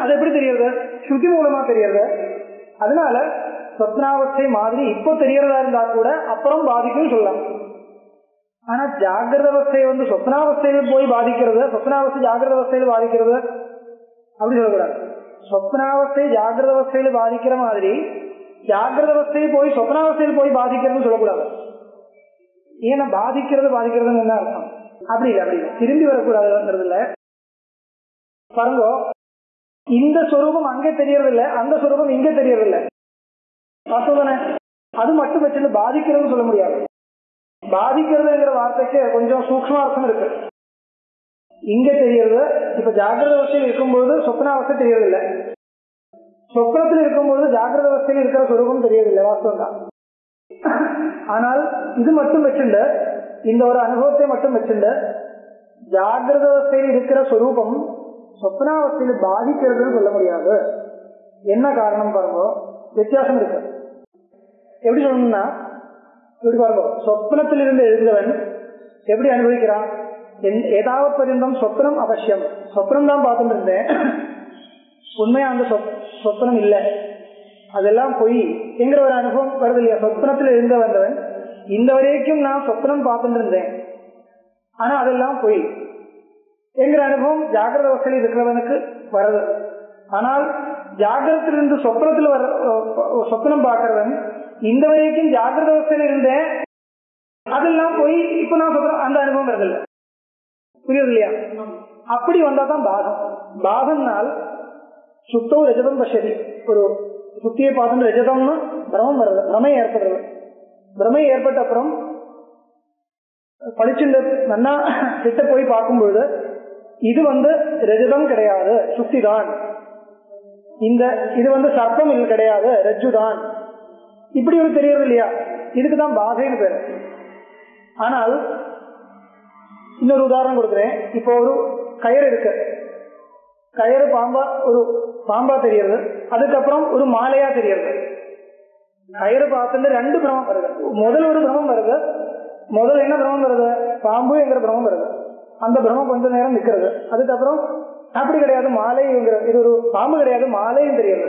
அது எப்படி தெரியறது? ஸ்ருதி மூலமா தெரியறது. அதனால சொப்னாவஸ்தை மாதிரி இப்போ தெரியறதா இருந்தா கூட அப்புறம் பாதிக்கும் சொல்லலாம். ஆனா ஜாகிரத அவஸ்தை வந்து சொப்னாவஸ்தையில போய் பாதிக்கிறது, சொப்னாவஸ்தை ஜாகிரத அவஸ்தையில பாதிக்கிறது அப்படி சொல்லக்கூடாது. சொப்னாவஸ்தை ஜாகிரத அவஸ்தையில பாதிக்கிற மாதிரி ஜாகிரத அவஸ்தையை போய் சொப்னாவஸ்தையில் போய் பாதிக்கிறதுன்னு சொல்லக்கூடாது. ஏன்னா பாதிக்கிறதுன்னு என்ன அர்த்தம்? அப்படி இல்லை, திரும்பி வரக்கூடாதுங்கிறது இல்ல. பாருங்க, இந்த சொரூபம் அங்கே தெரியறதில்லை, அந்த சொரூபம் இங்கே தெரியறதில்லை, வாஸ்தவதானே? அது மட்டும் வச்சு பாதிக்கிறதுன்னு சொல்ல முடியாது. பாதிக்கிறதுங்கிற வார்த்தைக்கு கொஞ்சம் சூக்ஷ்மார்த்தம் இருக்கு. இங்க தெரியறது இப்ப ஜாகிரத அவஸ்தையில் இருக்கும்போது சொப்னாவஸ்தை தெரியறதில்லை, சொப்னத்தில் இருக்கும்போது ஜாகிரத அவஸ்தையில் இருக்கிற சொரூபம் தெரியறதில்லை, வாஸ்தவம் தான். ஆனால் இது மட்டும் வச்சுண்டு, இந்த ஒரு அனுபவத்தை மட்டும் வச்சுண்டு ஜாகிரத அவஸ்தையில் இருக்கிற சொரூபம் சொப்னாவஸ்தையில் பாதிக்கிறதுன்னு சொல்ல முடியாது. என்ன காரணம் பாருங்க, வித்தியாசம் இருக்கு. எப்படி சொல்லணும்னா, இப்படி பாருங்க, சொப்னத்தில் இருந்து எழுந்தவன் எப்படி அனுபவிக்கிறான்? ஏதாவது பரிந்தம் சொப்னம் அவசியம், சொப்னம் தான் பார்த்துட்டு இருந்தேன், உண்மையா அந்த சொப்னம் இல்லை, அதெல்லாம் போய் என்கிற ஒரு அனுபவம் வருது இல்லையா? சொப்னத்தில் எழுந்து வந்தவன் இந்த வரைக்கும் நான் சொப்னம் பார்த்துட்டு இருந்தேன், ஆனா அதெல்லாம் பொய் என்கிற அனுபவம் ஜாகிரத அவஸ்தையில் இருக்கிறவனுக்கு வருது. ஆனால் ஜாகிரத்திலிருந்து சொப்னத்தில் சொப்னம் பார்க்கிறவன் இந்த வரைக்கும் ஜாகிரத அவஸ்தையில் இருந்தேன் அதெல்லாம் போய் இப்ப நான் சொல்றேன் அந்த அனுபவம் வருதில்லை. புரியுது இல்லையா? அப்படி வந்தா தான் பாகம். பாகம்னால் சுத்தோ ரஜதம் பசதி, ஒரு சுத்தியை பார்த்து ரஜதம்னு பிரமம் வருது, பிரமை ஏற்படுறது. பிரமை ஏற்பட்ட அப்புறம் படிச்சுட்டு நல்லா கிட்ட போய் பார்க்கும்பொழுது இது ரஜதம் கிடையாது, சுத்தி தான். இது சர்ப்பம் இது கிடையாது, ரஜ்ஜுதான். இப்படி ஒரு தெரியறது இல்லையா? இதுக்குதான் பாதைன்னு பேரு. ஆனால் இன்னொரு உதாரணம் கொடுக்குறேன். இப்போ ஒரு கயிறு இருக்கு, கயிறு பாம்பா தெரியறது, அதுக்கப்புறம் ஒரு மாலையா தெரியறது. கயிறு பார்த்துட்டு ரெண்டு பிரமம் வருது. முதல் ஒரு பிரமம் வருது. முதல் என்ன பிரமம் வருது? பாம்பு என்கிற பிரமம் வருது. அந்த பிரமம் கொஞ்ச நேரம் நிக்கிறது. அதுக்கப்புறம் அப்படி கிடையாது, மாலை, இது ஒரு பாம்பு கிடையாது, மாலையும் தெரியுது.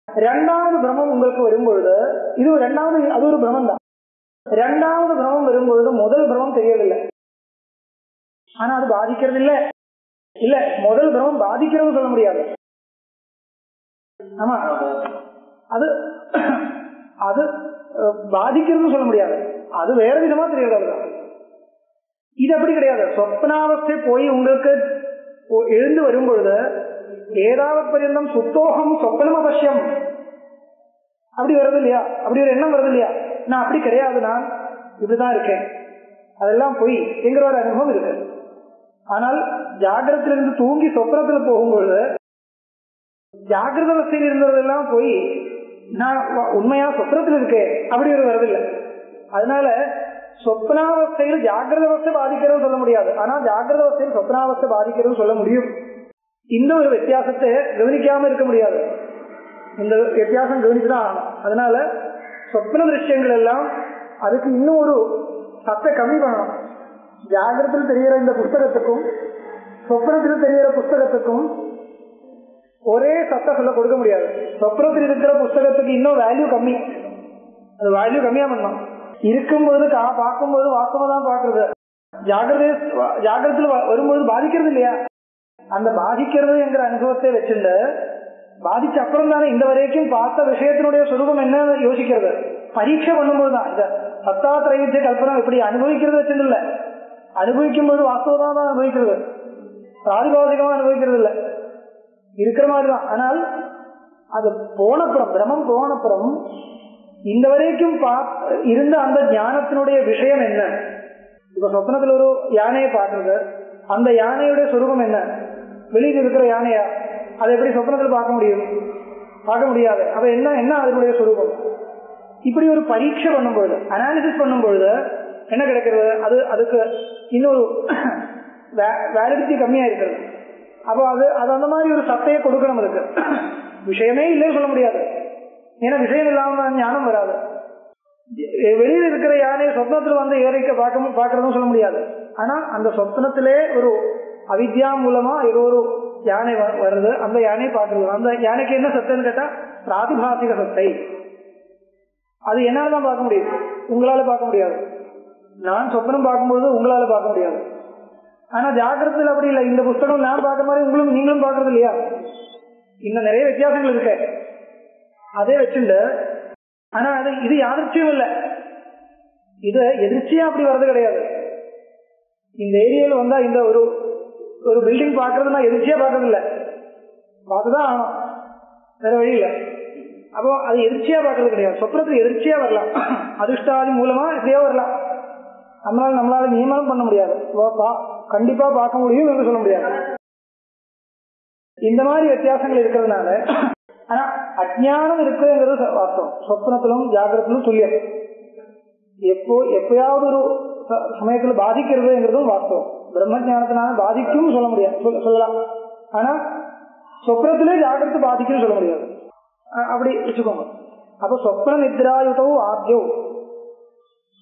ரெண்டாவது பிரமம் உங்களுக்கு வரும்பொழுது இது ரெண்டாவது, அது ஒரு பிரமம் தான். ரெண்டாவது பிரமம் வரும்பொழுது முதல் பிரமம் தெரியவில்லை, ஆனா அது பாதிக்கிறது இல்ல. இல்ல, முதல் பிரமம் பாதிக்கிறது சொல்ல முடியாது. ஆமா, அது அது பாதிக்கிறது சொல்ல முடியாது, அது வேற விதமா தெரியாது. இது அப்படி கிடையாது. சொப்னாவஸ்தை போய் உங்களுக்கு எழுந்து வரும்பொழுது ஏதாவது பரியந்தம் சுத்தோகம் சொப்பனம் அவசியம் அப்படி வருது இல்லையா? அப்படி ஒரு எண்ணம் வருது இல்லையா? நான் அப்படி கிடையாது, நான் இப்படிதான் இருக்கேன், அதெல்லாம் போய் என்கிற ஒரு அனுபவம் இருக்கு. ஆனால் ஜாகிரத்திலிருந்து தூங்கி சொப்னத்தில் போகும்பொழுது ஜாகிரத அவஸ்தையில் இருந்ததெல்லாம் போய் நான் உண்மையா சொப்னத்தில் இருக்கேன் அப்படி ஒரு வருதில்லை. அதனால சொப்னாவஸ்தையில் ஜாகிரத அவஸ்தை பாதிக்கிறது சொல்ல முடியாது, ஆனா ஜாகிரத அவஸ்தையில் சொப்னாவஸ்தை பாதிக்கிறது சொல்ல முடியும். இந்த ஒரு வித்தியாசத்தை கவனிக்காம இருக்க முடியாது. இந்த வித்தியாசம் கவனிச்சுதான் ஆகணும். அதனால சொப்ன திருஷ்யங்கள் எல்லாம் அதுக்கு இன்னும் ஒரு சத்தை கம்மி பண்ணணும். ஜாகிரத்தில் தெரிகிற இந்த புஸ்தகத்துக்கும் சொப்னத்தில் தெரிகிற புஸ்தகத்துக்கும் ஒரே சத்தை சொல்ல கொடுக்க முடியாது. சொப்னத்தில் இருக்கிற புஸ்தகத்துக்கு இன்னும் வேல்யூ கம்மி, அது வேல்யூ கம்மியா பண்ணணும். இருக்கும்போது பார்க்கும்போது வாசமா தான் பாக்குறது, ஜாகிரத்தில் வரும்போது பாதிக்கிறது இல்லையா? அந்த பாதிக்கிறது என்கிற அனுபவத்தை வச்சுட்டு பாதிச்ச அப்புறம் தானே இந்த வரைக்கும் பார்த்த விஷயத்தினுடைய சுரூபம் என்ன யோசிக்கிறது. பரீட்சை பண்ணும்போது தான் இந்த சத்தாத்திரைவித்திய கல்பனை இப்படி அனுபவிக்கிறது வச்சுட்டு இல்ல, அனுபவிக்கும் போது வாஸ்தவதான் தான் அனுபவிக்கிறது, பிராதிபாதிகமா அனுபவிக்கிறது இல்லை, இருக்கிற மாதிரிதான். ஆனால் அது போனப்புறம், பிரமம் போனப்புறம் இந்த வரைக்கும் இருந்த அந்த ஞானத்தினுடைய விஷயம் என்ன? இப்ப சொப்னத்துல ஒரு யானையை பார்க்கறது, அந்த யானையுடைய சுரூபம் என்ன? வெளியில் இருக்கிற யானையா? அதை எப்படி சொப்னத்தில் பார்க்க முடியும்? பார்க்க முடியாது. அப்ப என்ன அதனுடைய சுரூபம்? இப்படி ஒரு பரீட்சை பண்ணும்பொழுது, அனாலிசிஸ் பண்ணும்பொழுது என்ன கிடைக்கிறது? அதுக்கு இன்னொரு வேலிடிட்டி கம்மியா இருக்கிறது. அப்போ அது அந்த மாதிரி ஒரு சத்தையை கொடுக்கணும். அதுக்கு விஷயமே இல்லைன்னு சொல்ல முடியாது, ஏன்னா விஷயம் இல்லாம ஞானம் வராது. வெளியில் இருக்கிற யானையை சொப்னத்தில் ஏறிக்க பார்க்கறதும் சொல்ல முடியாது. ஆனா அந்த சொப்னத்திலே ஒரு அவித்யா மூலமா ஏதோ ஒரு யானை வருது, அந்த யானையை பார்க்கறது. அந்த யானைக்கு என்ன சத்தைன்னு கேட்டா பிராதிபாசிக சத்தை. அது என்னாலதான் பார்க்க முடியும், உங்களால பார்க்க முடியாது. நான் சொப்னம் பார்க்கும்போது உங்களால பார்க்க முடியாது. ஆனா ஜாகிரத்தில் அப்படி இல்லை. இந்த புஸ்தகம் நான் பார்க்கற மாதிரி நீங்களும் பார்க்கறது இல்லையா? இன்னும் நிறைய வித்தியாசங்கள் இருக்கு. அதே வச்சுண்டு ஆனா இது யாதிர்ச்சியும் இல்லை, இது எதிர்ச்சியா அப்படி வர்றது கிடையாது. இந்த ஏரியாவில் வந்தா இந்த ஒரு பில்டிங் பார்க்கறது நான் எதிர்ச்சியா பார்க்கறது இல்லை, பார்த்துதான் ஆகணும், வேற வழி இல்லை. அப்போ அது எதிர்ச்சியா பார்க்கறது கிடையாது. சொப்னத்துக்கு எதிர்ச்சியா வரலாம், அதிர்ஷ்டாதி மூலமா எப்படியோ வரலாம். நம்மளால நியமனம் பண்ண முடியாது, கண்டிப்பா பார்க்க முடியும் என்று சொல்ல முடியாது. இந்த மாதிரி வித்தியாசங்கள் இருக்கிறதுனால ஆனா அஜ்ஞானம் இருக்குங்கிறது வாஸ்தவம். சொப்னத்திலும் ஜாகிரத்திலும் துல்லியம். எப்பயாவது ஒரு சமயத்துல பாதிக்கிறதுங்கிறதும் வாஸ்தவம். பிரம்ம ஞானத்தினால பாதிக்கும் சொல்ல முடியாது, சொல்லலாம். ஆனா சொப்னத்திலே ஜாகிரத்தை பாதிக்கும் சொல்ல முடியாது. அப்படி வச்சுக்கோங்க. அப்ப சொப்ன நித்ராயுதவும் ஆத்யோ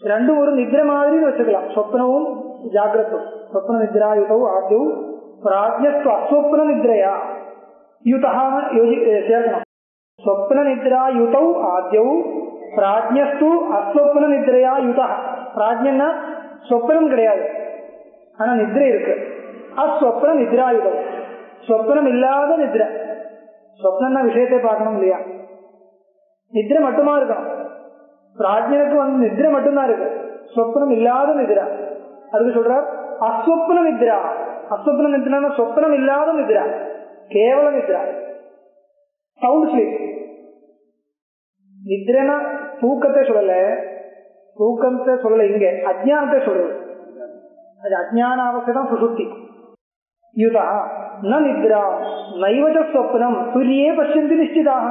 ரெண்டும் ஒரு நித்ரை மாதிரி வச்சுக்கலாம். சொப்னவும் ஜாகிரத்தும். சொப்ன நித்ராயுதவும் ஆத்யோ பிராஜ்யஸ்து அஸ்வப்ன நித்ரையா யுதான சேர்க்கணும். சொப்ன நித்ரா யுதௌ ஆத்யௌ பிராஜ்யஸ்து அஸ்வப்ன நித்ரையா யுதா. பிராஜ்யன்னா சொப்னம் கிடையாது, ஆனா நித்ரை இருக்கு. அஸ்வப்ன நித்ராயுதம், சொப்னம் இல்லாத நித்ரை. சொப்னம்னா விஷயத்தை பார்க்கணும் இல்லையா, நித்ரை மட்டுமா இருக்கணும். பிராஜ்ஞனுக்கு நித்ரை மட்டும்தான் இருக்கு, சொப்னம் இல்லாத நித்ரா. அதுக்கு சொல்றார் அஸ்வப்ன நித்ரா. அஸ்வப்ன நித்ரா சொப்னம் இல்லாத நித்ரா, கேவல நித்ரா, சவுண்ட் ஸ்லீப். நித்ரனா தூக்கத்தை சொல்லல, தூக்கத்தை சொல்லல, இங்க அஜ்ஞானத்தை சொல்றது. அது அஜ்ஞான அவஸ்தை தான் சுசுப்தி. யுதா ந நித்ரா நைவச்ச ஸ்வப்னம் துரியே பஷ்யந்தி நிஷ்டிதாக.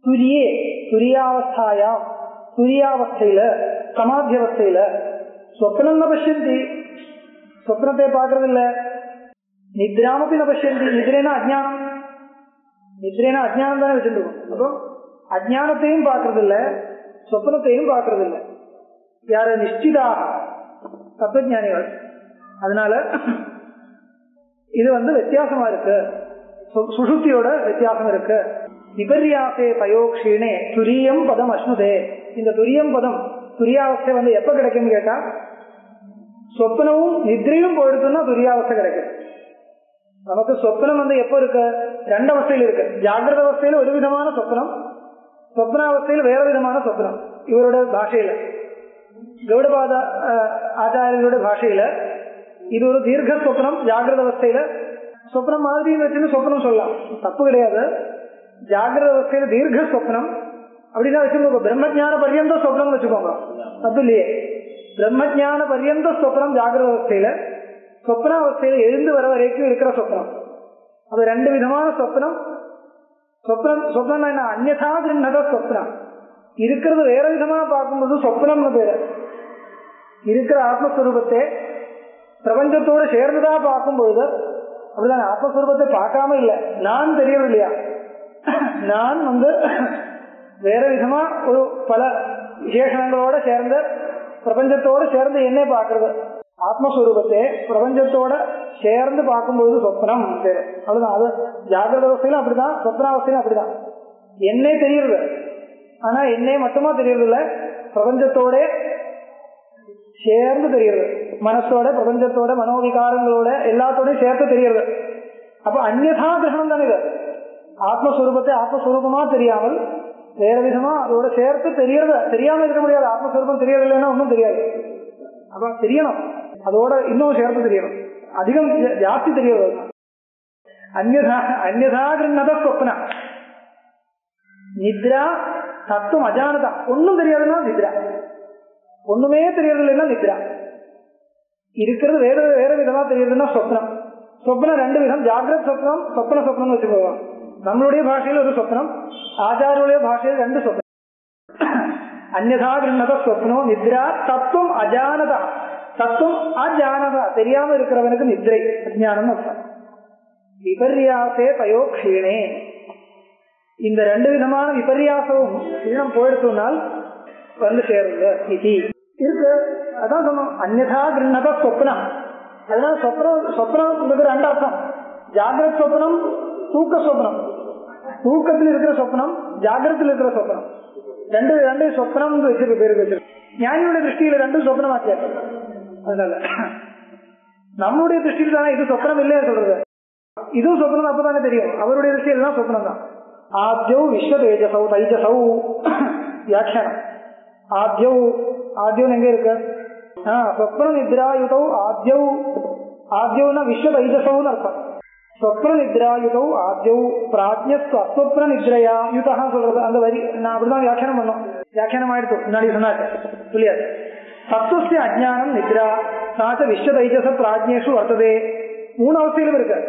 துரியே துரியாவஸ்தாயாம், துரியாவஸ்தையில சமாத்தியவஸ்தையில ஸ்வப்னம் ந பஷ்யந்தி, ஸ்வப்னத்தை பார்க்கறது இல்ல. நித்ராமப்பி ந பஷ்யந்தி, நித்ரேனா அஜ்ஞானம், நித்ரேனா அஜ்ஞானம் தானே வச்சிருக்கோம். அப்போ அஜ்ஞானத்தையும் பார்க்கறது இல்ல, சொப்னத்தையும் பார்க்கறது இல்ல. யார நிஷ்டிதாக தத்துவஞானிகள். அதனால இது வித்தியாசமா இருக்கு, சுஷுப்தியோட வித்தியாசம் இருக்கு. விபர்யாசே பயோக்ஷீணே துரியம் பதம் அஷ்ணுதே. இந்த துரியம் பதம், துரியாவஸ்தை எப்ப கிடைக்கும் கேட்டா, சொப்னமும் நித்ரையும் போயிடுச்சுன்னா துரியாவஸ்தை கிடைக்கும். நமக்கு சொப்னம் எப்ப இருக்கு, ரெண்டு அவஸ்தையில இருக்கு. ஜாகிரத அவஸ்தையில ஒரு விதமான சொப்னம், சொப்னாவஸ்தையில் வேற விதமான சொப்னம். இவரோட பாஷையில, கௌடபாத ஆச்சாரியர்களுடைய பாஷையில இது ஒரு தீர்க்க சொப்னம். ஜாகிரத அவஸ்தையில சொப்னம் மாதிரி வச்சுன்னு சொப்னம் சொல்லலாம், தப்பு கிடையாது. ஜாகிரத அவஸ்தையில தீர்க்க சொப்னம் அப்படின்னா வச்சுக்கோங்க. பிரம்மஜான பர்யந்த சொப்னம் வச்சுக்கோங்க, தப்பு இல்லையே. பிரம்மஜான பர்யந்த சொப்னம் ஜாகிரத அவஸ்தையில, சொப்னாவஸ்தையில எழுந்து வர வரைக்கும் இருக்கிற சொப்னம். அது ரெண்டு விதமான சொப்னம். சொப்னம் என்ன, அந்நதா கிருண்ணத சொப்னம். இருக்கிறது வேற விதமா பார்க்கும்போது சொப்னம்னு பேரு. இருக்கிற ஆத்மஸ்வரூபத்தை பிரபஞ்சத்தோடு சேர்ந்துதா பார்க்கும்பொழுது அப்படிதான். ஆத்மஸ்வரூபத்தை பார்க்காம இல்ல, நான் தெரியறது இல்லையா, நான் வேற விதமா ஒரு பல விசேஷங்களோட சேர்ந்த பிரபஞ்சத்தோடு சேர்ந்து என்ன பார்க்கறது. ஆத்மஸ்வரூபத்தை பிரபஞ்சத்தோட சேர்ந்து பார்க்கும்போது சொப்னம் பேரு. அதுதான். அது ஜாகிரத அவஸ்தையிலும் அப்படிதான், சொப்னாவஸ்தையிலும் அப்படிதான். என்னே தெரியுது, ஆனா என்னை மட்டுமா தெரியறது இல்ல, பிரபஞ்சத்தோட சேர்ந்து தெரியுது. மனசோட, பிரபஞ்சத்தோட, மனோவிகாரங்களோட எல்லாத்தோடய சேர்த்து தெரியுது. அப்ப அந்நதா கிரகணம் தானே இது. ஆத்மஸ்வரூபத்தை ஆத்மஸ்வரூபமா தெரியாமல் வேற விதமா அதோட சேர்த்து தெரியறது. தெரியாம இருக்க முடியாது. ஆத்மஸ்வரூபம் தெரியறது இல்லைன்னா ஒன்னும் தெரியாது. அப்ப தெரியணும், அதோட இன்னும் சேர்த்து தெரியணும், அதிகம் ஜாஸ்தி தெரியாது. அந்நதா கிருண்ணத சொப்னா நித்ரா தத்துவம் அஜானதா. ஒன்னும் தெரியாதுன்னா நித்ரா, ஒண்ணுமே தெரியறது இல்லைன்னா நித்ரா. இருக்கிறது வேற வேற விதமா தெரியுதுன்னா சொப்னம். சொப்னம் ரெண்டு விதம், ஜாகிரத் சொப்னம், சொப்ன சொப்னம் வச்சுக்கோங்க. நம்மளுடைய பாஷையில ஒரு சொப்னம், ஆச்சாரியுடைய பாஷையில் ரெண்டு சொப்னம். அந்நதா கிருண்ணத சொப்னோ நித்ரா தத்துவம் அஜானதா. தத்துவம் அஜானதா, தெரியாம இருக்கிறவனுக்கு நித்ரை, அஜானம் அர்த்தம். விபர்யாசே பயோக்ஷீணே, இந்த ரெண்டு விதமான விபர்யாசமும் க்ஷீணம் போயிடுத்துனால் சேருங்க இருக்கு. அதான் சொன்னோம், அந்நதா கிருண்ணத சொப்னம். அதனால சொப்னம் ரெண்டு அர்த்தம். ஜாகிரத் சொப்னம், தூக்க சொப்னம். தூக்கத்தில் இருக்கிற சொப்னம், ஜாகிரத்தில் இருக்கிற சொப்னம், ரெண்டு ரெண்டு சொப்னம் வச்சிருக்க பேருக்கு வச்சிருக்கு. ஞானியோட திருஷ்டியில ரெண்டு சொப்னம் ஆச்சு. அதனால நம்மளுடைய திருஷ்டியில் தானே இது சொப்னம் இல்லையா சொல்றது. இதுவும் சொப்னம் அப்பதானே தெரியும். அவருடைய திருஷ்டியில் தான் சொப்னம் தான். ஆத்யௌ விஸ்வ தேஜசௌ தைஜசௌ வியாக்கியானம். ஆத்யௌ எங்க இருக்கு, சொப்ன நித்ராயுதௌ ஆத்யௌ. ஆத்யௌனா விஸ்வ தைஜசௌன்னு அர்த்தம். சொப்ன நித்ராயுதௌ ஆத்யௌ பிராஜ்ஞஸ்து அஸ்வப்ன நித்ரயா யுதா சொல்றது. அந்த வரி நான் அப்படிதான் வியாக்கியானம் பண்ணோம். வியாக்கியானம் ஆயிடுத்து முன்னாடி சொன்னாரு புரியாது. தத்துவஸ்ய அஜ்ஞானம் நித்ரா சாச்ச விஸ்வ தைஜச பிராஜ்ஞேஷு வர்த்ததே. மூணு அவஸ்தையிலும் இருக்கு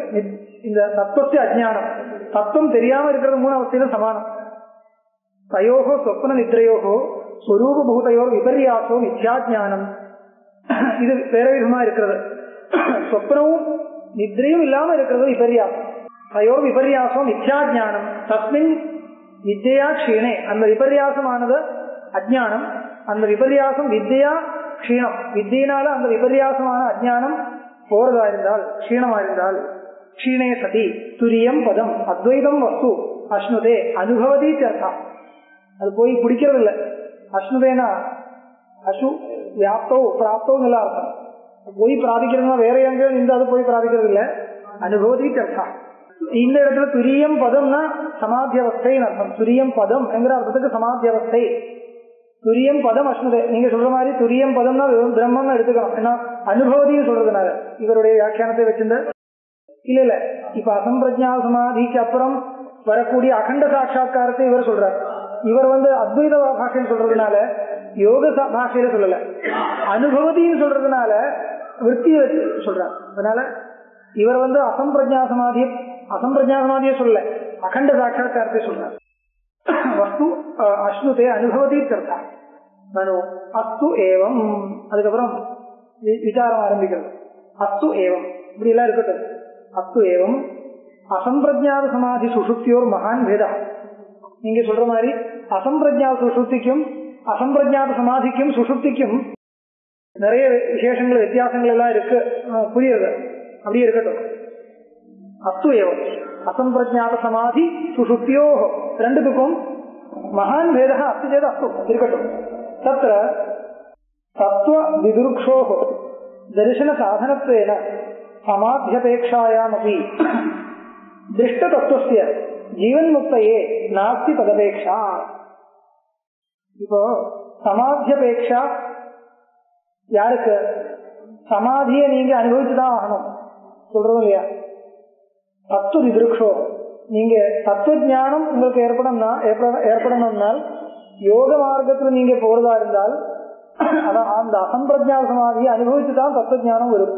இந்த தத்துவஸ்ய அஜ்ஞானம். தத்துவம் தெரியாம இருக்கிறது மூணு அவஸ்தையிலும் சமானம். தயோகோ சொப்ன நித்ரையோகோ ஸ்வரூப பூதையோர் விபர்யாசோ மித்யாஜானம். இது வேற விதமா இருக்கிறது. சொப்னமும் நித்ரையும் இல்லாம இருக்கிறது விபர்யாசம். தயோர் விபர்யாசோ மித்யாஜானம் தஸ்மின் வித்யா க்ஷீணே. அந்த விபர்யாசமானது அஜ்ஞானம், அந்த விபர்யாசம் வித்யா க்ஷீணம். வித்தியினால அந்த விபர்யாசமான அஜ்ஞானம் போறதா இருந்தால், க்ஷீணமா இருந்தால், க்ஷீணே சதி துரியம் பதம் அத்வைதம் வஸ்து அஷ்ணுதே அனுபவதி அர்த்தா. அது போய் பிடிக்கிறது இல்லை. அஷ்ணுதேனா அசு வியாப்தோ பிராப்தோ நல்ல அர்த்தம். போய் பிராபிக்கிறதுனா வேற எங்க இந்த அது போய் பிராபிக்கிறது இல்லை, அனுபவதி அர்த்தா. இந்த இடத்துல துரியம் பதம்னா சமாத்தியவஸ்தைன்னு அர்த்தம். துரியம் பதம் என்கிற அர்த்தத்துக்கு சமாத்தியவஸ்தை. துரியம் பதம் அஸ்மதே. நீங்க சொல்ற மாதிரி துரியம் பதம்னா பிரம்மம் எடுத்துக்கணும். ஏன்னா அனுபவதின்னு சொல்றதுனால இவருடைய வியாக்கியானத்தை வச்சிருந்த இல்ல இல்ல. இப்ப அசம்பிரஜா சமாதிக்கு அப்புறம் வரக்கூடிய அகண்ட சாட்சா்காரத்தை இவர் சொல்றார். இவர் அத்வைத பாஷைன்னு சொல்றதுனால யோக பாஷையில சொல்லல, அனுபவத்தின்னு சொல்றதுனால விற்த்தியை சொல்றார். அதனால இவர் அசம்பிரஜா சமாதியை சொல்லல, அகண்ட சாட்சா்காரத்தை சொல்றார். வஸ்து அஸ்னுதே அனுபவதி கர்த்தா மனோ அஸ்து ஏவம். அதுக்கப்புறம் விசாரம் ஆரம்பிக்கிறது. அஸ்து ஏவம் இப்படி எல்லாம் இருக்கட்டும். அஸ்து ஏவம் அசம்பிரஜாத சமாதி சுஷுப்தியோர் மகான் பேதா. நீங்க சொல்ற மாதிரி அசம்பிரஜாத சுஷுப்திக்கும் அசம்பிரஜாத சமாதிக்கும் சுஷுப்திக்கும் நிறைய விசேஷங்கள் வித்தியாசங்கள் எல்லாம் இருக்கு, புரியுது. அப்படியே இருக்கட்டும். அஸ்து ஏவம் அசம்பிரஜாத சமாதி சுஷுப்தியோ ரெண்டுக்கும் மகான் பேதா அஸ்து சேத அஸ்து இருக்கட்டும். தத்ர தத்துவ விதுருக்ஷோ தரிசன சாதனத்வேன சமாத்யபேக்ஷாயாமபி திருஷ்ட தத்துவஸ்ய ஜீவன் முக்தையே நாஸ்தி ததபேக்ஷா. இப்போ சமாத்யபேக்ஷா யாருக்கு? சமாதியை நீங்க அனுபவிச்சுதான் ஆகணும் சொல்றதும் இல்லையா? தத்துவ விதுருக்ஷோ, நீங்க தத்துவ ஞானம் உங்களுக்கு ஏற்படணும்னால் யோக மார்க்கத்துல நீங்க போறதா இருந்தால் அந்த அசம்பிரஜா சமாதியை அனுபவிச்சுதான் தத்துவ ஞானம் வரும்.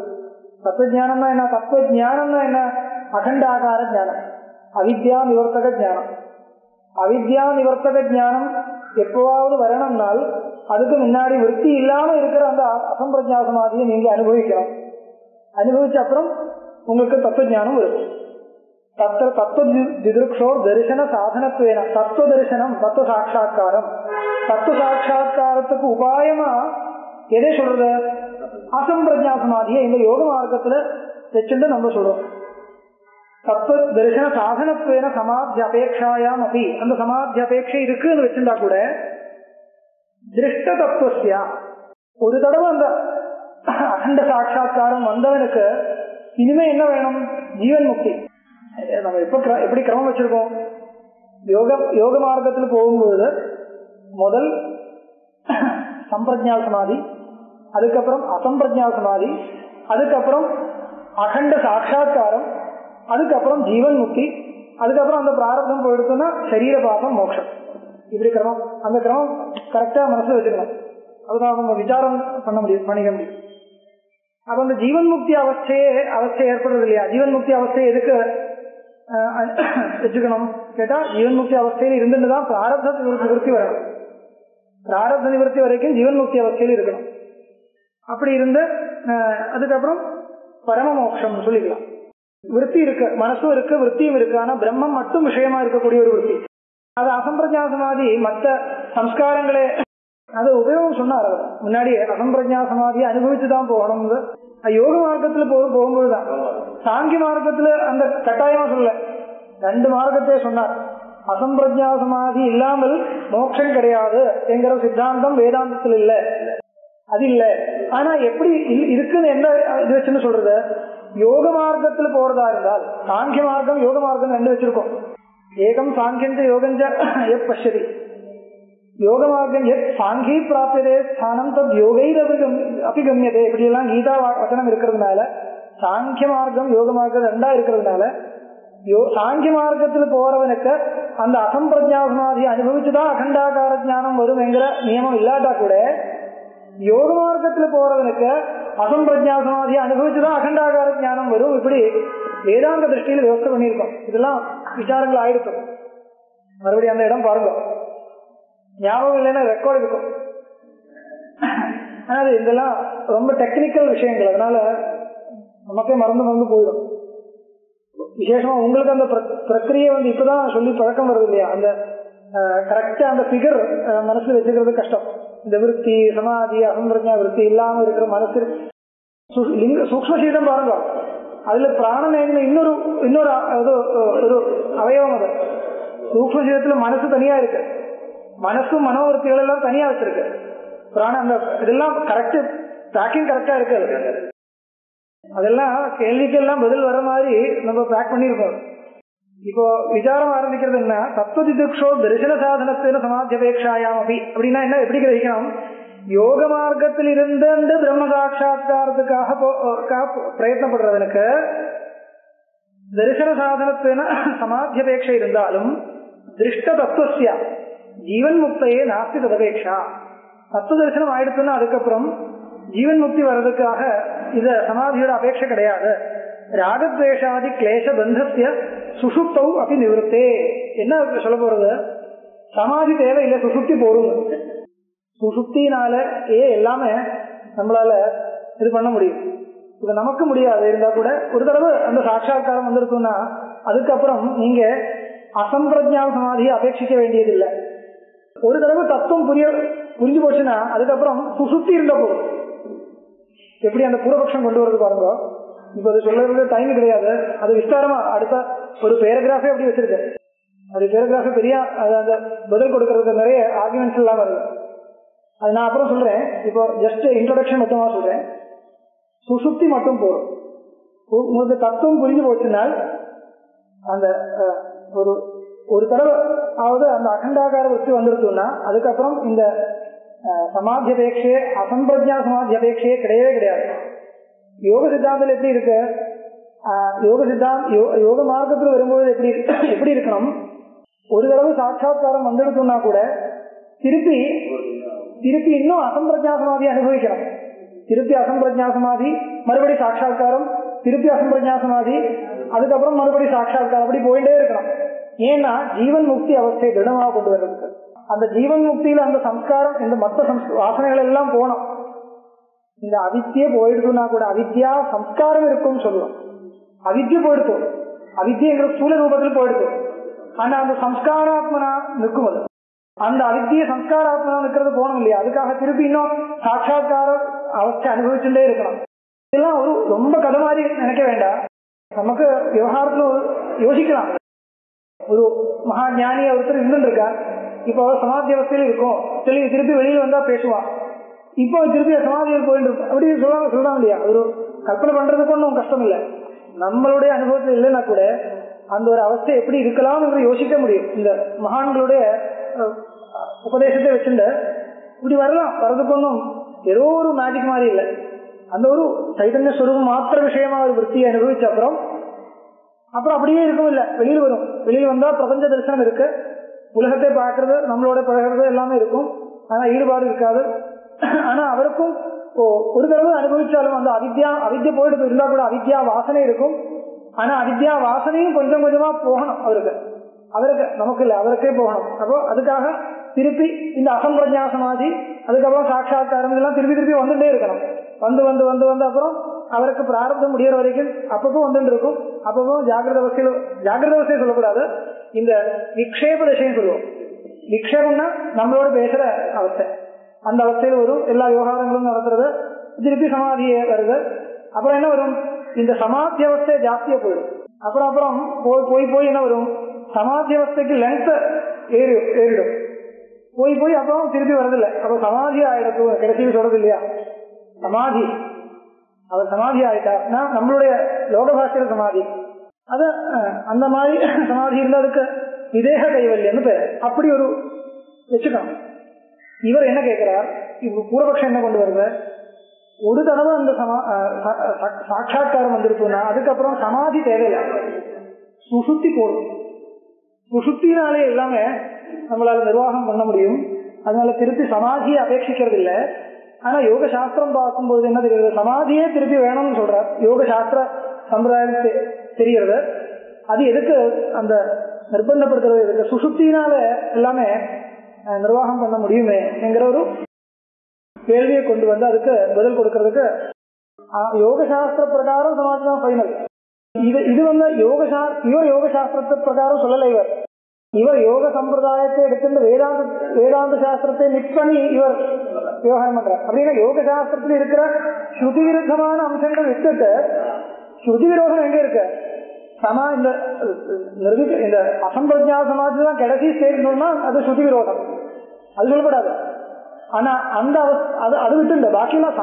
தத்துவ ஞானம்னா என்ன? தத்துவ ஞானம்னா என்ன? அகண்டாகார ஞானம், அவித்யா நிவர்த்தக ஞானம். அவித்யா நிவர்த்தக ஞானம் எப்பவாவது வரணும்னால் அதுக்கு முன்னாடி விருத்தி இல்லாம இருக்கிற அந்த அசம்பிரஜா சமாதியை நீங்க அனுபவிக்கணும். அனுபவிச்ச அப்புறம் உங்களுக்கு தத்துவ ஞானம் வரும். தத்துவ திதிருக்ஷோ தரிசன சாதனத்துவேன தத்துவ தரிசனம், தத்துவ சாட்சா்காரம். தத்துவ சாட்சா்காரத்துக்கு உபாயமா எதை சொல்றது? அசம்பிரஜா சமாதியை இந்த யோக மார்க்கத்துல வச்சுட்டு நம்ம சொல்றோம். தத்துவ தரிசன சாதனத்துவேன சமாதி அபேட்சாயாம் அப்படி அந்த சமாதி அபேட்சை இருக்குன்னு வச்சிருந்தா கூட திருஷ்ட தத்துவஸ்யா ஒரு தடவை அந்த அகண்ட சாட்சா்காரம் வந்தவனுக்கு இனிமே என்ன வேணும்? ஜீவன் முக்தி. நம்ம எப்படி கிரமம் வச்சிருக்கோம்? யோக மார்க்கத்தில் போகும்போது முதல் சம்பிரஜா சமாதி, அதுக்கப்புறம் அசம்பிரஜா சமாதி, அதுக்கப்புறம் அகண்ட சாட்சா்காரம், அதுக்கப்புறம் ஜீவன் முக்தி, அதுக்கப்புறம் அந்த பிராரப்தம் போயிடுச்சுன்னா சரீர பாபம் மோட்சம். இப்படி கிரமம். அந்த கிரமம் கரெக்டா மனசுல வச்சுக்கணும். அதுதான் நம்ம விசாரம் பண்ணிக்க முடியும். அப்ப அந்த ஜீவன் முக்தி அவஸ்தை ஏற்படுறது இல்லையா? ஜீவன் முக்தி அவஸ்தையை எதுக்கு வச்சுக்கணும் கேட்டா, ஜீவன் முக்தி அவஸ்தையில இருந்துட்டுதான் பிராரப்த நிவர்த்தி வரணும். பிராரப்த நிவர்த்தி வரைக்கும் ஜீவன் முக்தி அவஸ்தையில இருக்கணும். அப்படி இருந்து அதுக்கப்புறம் பரம மோட்சம் சொல்லிக்கலாம். விருத்தி இருக்கு, மனசும் இருக்கு, விருத்தியும் இருக்கு. ஆனா பிரம்மம் மட்டும் விஷயமா இருக்கக்கூடிய ஒரு விருத்தி. அது அசம்பிரஜா சமாதி மற்ற சம்ஸ்காரங்களே அது உபயோகம் சொன்னார். அவர் முன்னாடி அசம்பிரஜா சமாதியை அனுபவிச்சுதான் போகணும். யோக மார்க்கத்துல போகும்போதுதான். சாங்கிய மார்க்கத்துல அந்த கட்டாயமா சொல்ல, ரெண்டு மார்க்கத்தையே சொன்னார். அசம்பிரஜா சமாதி இல்லாமல் மோட்சம் கிடையாது என்கிற சித்தாந்தம் வேதாந்தத்தில் இல்ல, அது இல்ல. ஆனா எப்படி இருக்குன்னு என்ன இது வச்சுன்னு சொல்றது? யோக மார்க்கத்துல போறதா இருந்தால் சாங்கிய மார்க்கம் யோக மார்க்கம் ரெண்டு வச்சிருக்கோம். ஏகம் சாங்கியஞ்ச யோகஞ்ச எப் பஷ்யதி. யோக மார்க்கம் எத் சாங்கி பிராப்தியதே ஸ்தானம் தத் யோகைர் அபிகமியதே. இப்படி எல்லாம் கீதா வச்சனம் இருக்கிறதுனால சாங்கிய மார்க்கம் யோக மார்க்கம் ரெண்டா இருக்கிறதுனால சாங்கிய மார்க்கத்துல போறவனுக்கு அந்த அசம்பிரஜா சமாதியை அனுபவிச்சுதான் அகண்டாகார ஞானம் வரும் என்கிற நியமம் இல்லாட்டா கூட யோக மார்க்கத்துல போறவனுக்கு அசம்பிரஜா சமாதியை அனுபவிச்சுதான் அகண்டாகார ஞானம் வரும். இப்படி வேதாந்த திருஷ்டியில விவசாயம் பண்ணியிருக்கோம். இதெல்லாம் விசாரங்கள் ஆயிருக்கும். மறுபடியும் அந்த இடம் பாருங்க, ஞாபகம் இல்லைன்னா ரெக்கார்டு இருக்கும். ஆனா இதெல்லாம் ரொம்ப டெக்னிக்கல் விஷயங்கள், அதனால நமக்கே மறந்து போயிடும். விசேஷமா உங்களுக்கு அந்த பிரக்கிரியை இப்பதான் சொல்லி பழக்கம் வருது இல்லையா? அந்த கரெக்டா அந்த பிகர் மனசுல வச்சுக்கிறது கஷ்டம். இந்த விருத்தி சமாதி அசம்பிரஜா விருத்தி இல்லாம இருக்கிற மனசு சூக்ஷ்மசீதம் பாருங்க. அதுல பிராணன் இன்னொரு ஒரு அவயவம். அது சூக்ஷ்மசீதத்துல மனசு தனியா இருக்கு, மனசும் மனோவருத்திகள் எல்லாம் தனியா வச்சிருக்கு. பிராணம் அந்த இதெல்லாம் கரெக்ட் பேக்கிங் கரெக்டா இருக்கு. அதெல்லாம் கேள்விக்கெல்லாம் பதில் வர மாதிரி நம்ம பேக் பண்ணியிருக்கோம். இப்போ விசாரம் ஆரம்பிக்கிறது என்ன, தத்துவதிதிக்ஷோ தரிசன சாதனத்தின சமாத்தியபேட்சாயாம் அப்படி அப்படின்னா என்ன, எப்படி கிரகிக்கணும்? யோக மார்க்கத்தில் இருந்து பிரம்ம சாட்சா்காரத்துக்காக பிரயத்னப்படுறவனுக்கு தரிசன சாதனத்தின சமாத்தியபேட்சை இருந்தாலும் திருஷ்ட தத்துவசிய ஜீவன் முக்தையே நாஸ்தி ததபேட்சா. தத்துவ தரிசனம் ஆயிடுச்சுன்னா அதுக்கப்புறம் ஜீவன் முக்தி வர்றதுக்காக இத சமாதியோட அபேட்சை கிடையாது. ராகத்வேஷாதி கிளேச பந்தத்திய சுஷுப்தௌ அப்படி நிவர்த்தே. என்ன சொல்ல போறது, சமாதி தேவையில்லை, சுஷுப்தி போரும். சுஷுப்தினால எல்லாமே நம்மளால இது பண்ண முடியும். இது நமக்கு முடியாது இருந்தா கூட ஒரு தடவை அந்த சாட்சா்காரம் வந்திருக்குன்னா அதுக்கப்புறம் நீங்க அசம்பிரஜான சமாதியை அபேட்சிக்க வேண்டியதில்லை. ஒரு தடவை தத்துவம் புரிஞ்சு போச்சுன்னா அதுக்கப்புறம் சுசுப்தி இருந்த போதும். எப்படி அந்த பூர்வபக்ஷம் கொண்டு வரது பாருங்க. இப்ப அது சொல்றது டைம் கிடையாது, அது விஸ்தாரமா அடுத்த ஒரு பேராகிராஃபே அப்படி வச்சிருக்கு. அது பேராகிராஃபே பெரிய அந்த பதில் கொடுக்கறதுக்கு நிறைய ஆர்குமெண்ட்ஸ் எல்லாம் வருது. அது நான் அப்புறம் சொல்றேன். இப்போ ஜஸ்ட் இன்ட்ரோடக்ஷன் மொத்தமா சொல்றேன். சுசுப்தி மட்டும் போதும். உங்களுக்கு தத்துவம் புரிஞ்சு போச்சுனால் அந்த ஒரு தடவை அதாவது அந்த அகண்டாகார விருத்தி வந்துருச்சுன்னா அதுக்கப்புறம் இந்த சமாத்தியபேட்சையே அசம்பிரஜா சமாத்தியபேட்சையே கிடையவே கிடையாது. யோக சித்தாந்தத்தில் எப்படி இருக்கு, யோக மார்க்கத்தில் வரும்போது எப்படி இருக்கணும், ஒரு தடவை சாட்சா்காரம் வந்துடுச்சுன்னா கூட திருப்பி இன்னும் அசம்பிரஜா சமாதி அனுபவிக்கணும். திருப்பி அசம்பிரஜா சமாதி, மறுபடி சாட்சா்காரம், திருப்பி அசம்பிரஜா சமாதி, அதுக்கப்புறம் மறுபடி சாட்சா்காரம், அப்படி போயிட்டே இருக்கணும். ஏன்னா ஜீவன் முக்தி அவஸ்தையை திடமாக கொண்டு வர்றதுக்கு அந்த ஜீவன் முக்தியில அந்த சம்ஸ்காரம் இந்த மற்ற வாசனைகள் எல்லாம் போனோம். இந்த அவித்தியே போயிடுதுன்னா கூட அவித்யா சம்ஸ்காரம் இருக்கும்னு சொல்லுவோம். அவித்தியை போயிடுத்து, அவித்தியங்கிற ஸ்தூல ரூபத்தில் போயிடுத்து. ஆனா அந்த சம்ஸ்காராத்மனா நிற்கும். அது அந்த அவித்திய சம்ஸ்காராத்மனா நிற்கிறது போனோம் இல்லையா, அதுக்காக திருப்பி இன்னும் சாட்சா்கார அவஸ்தை அனுபவிச்சுட்டே இருக்கணும். இதெல்லாம் ஒரு ரொம்ப கதை மாதிரி நினைக்க வேண்டாம். நமக்கு விவகாரத்துல யோசிக்கலாம். ஒரு மகா ஞானிய ஒருத்தர் இருந்துருக்கார். இப்போ சமாதி அவஸ்தையில இருக்கும், திருப்பி வெளியில வந்தா பேசுவான். இப்போ திருப்பி சமாதியில் போயிட்டு இருக்கும் அப்படி சொல்றாங்க இல்லையா. ஒரு கற்பனை பண்றதுக்கு ஒன்றும் கஷ்டம் இல்லை. நம்மளுடைய அனுபவத்தில் இல்லைன்னா கூட அந்த ஒரு அவஸ்தை எப்படி இருக்கலாம் என்று யோசிக்க முடியும். இந்த மகான்களுடைய உபதேசத்தை வச்சுட்டு இப்படி வரலாம். வர்றதுக்கு ஒன்றும் ஏதோ ஒரு மேஜிக் மாதிரி இல்லை. அந்த ஒரு சைதன்ய ஸ்வரூபம் மாத்திர விஷயமா ஒரு விற்த்தியை அனுபவிச்ச அப்புறம் அப்படியே இருக்கும் இல்லை, வெளியில் வரும். வெளியில் வந்தா பிரபஞ்ச தரிசனம் இருக்கு, உலகத்தை பார்க்கறது, நம்மளோட பழகிறது எல்லாமே இருக்கும். ஆனா ஈடுபாடு இருக்காது. ஆனா அவருக்கும் ஒரு தடவை அனுபவிச்சாலும் அந்த அவித்யா போயிட்டு இருந்தா கூட அவித்யா வாசனை இருக்கும். ஆனா அவித்யா வாசனையும் கொஞ்சம் கொஞ்சமா போகணும் அவருக்கு நமக்கு இல்லை, அவருக்கே போகணும். அப்போ அதுக்காக திருப்பி இந்த அசம்பிரஜா சமாதி, அதுக்கப்புறம் சாட்சா்காரம் எல்லாம் திருப்பி வந்துட்டே இருக்கணும். வந்து அப்புறம் அவருக்கு பிராரப்தம் முடிகிற வரைக்கும் அப்பப்போ வந்துட்டு இருக்கும். அப்பப்போ ஜாகிரத அவஸ்தையை சொல்லக்கூடாது, இந்த விக்ஷேப தசையும் சொல்லுவோம். விக்ஷேபம்னா நம்மளோட பேசுற அவஸ்தை. அந்த அவஸ்தையில் வரும் எல்லா விவகாரங்களும் நடத்துறது, திருப்பி சமாதியே வருது. அப்புறம் என்ன வரும், இந்த சமாதி அவஸ்தை ஜாஸ்தியா போயிடும். அப்புறம் போய் என்ன வரும், சமாதி அவஸ்தைக்கு லென்த் ஏறிடும். போய் அப்புறம் திருப்பி வரதில்லை. அப்ப சமாதி ஆயிடும். கடைசியில் சொல்றது இல்லையா, சமாதி அவர் சமாதி ஆயிட்டார்னா நம்மளுடைய லோக பாஷையில சமாதி, அது அந்த மாதிரி சமாதி இருந்தா அதுக்கு விதேக கைவல்யம்னு பேர். அப்படி ஒரு வச்சுக்கணும். இவர் என்ன கேட்கிறார், இப்ப பூர்வபக்ஷம் என்ன கொண்டு வருது, ஒரு தடவை அந்த சாட்சா்காரம் வந்துருக்குன்னா அதுக்கப்புறம் சமாதி தேவையில்லை, சுசுப்தி போடும். சுசுப்தினாலே எல்லாமே நம்மளால நிர்வாகம் பண்ண முடியும். அதனால திருப்பி சமாதியை அபேட்சிக்கிறது இல்லை. ஆனா யோக சாஸ்திரம் பார்க்கும்போது என்ன தெரியுது, சமாதியே திருப்பி வேணும்னு சொல்றார். யோக சாஸ்திர சம்பிரதாயம் தெரிகிறது. அது எதுக்கு அந்த நிர்பந்தப்படுத்துறது, எதுக்கு சுசுப்தினால எல்லாமே நிர்வாகம் பண்ண முடியுமே என்கிற ஒரு கேள்வியை கொண்டு வந்து அதுக்கு பதில் கொடுக்கறதுக்கு யோக சாஸ்திர பிரகாரம் சமாதி தான் ஃபைனல். இது வந்து இவர் யோக சாஸ்திரத்தை பிரகாரம் சொல்லலை. இவர் யோக சம்பிரதாயத்தை எடுத்துட்டு வேதாந்த சாஸ்திரத்தை மிக்ஸ் பண்ணி இவர் விவகாரம் பண்றார். அப்படின்னா யோக சாஸ்திரத்தில் இருக்கிற ஸ்ருதி விருத்தமான அம்சங்கள் விட்டுட்டு, ஸ்ருதி விரோதம் எங்க இருக்கு, இந்த அசம்பிரஜா சமாதி தான் கடைசி ஸ்டேஜ் சொன்னா அது ஸ்ருதி விரோதம், அது சொல்லக்கூடாது. ஆனா அந்த அது விட்டு பாக்கியெல்லாம்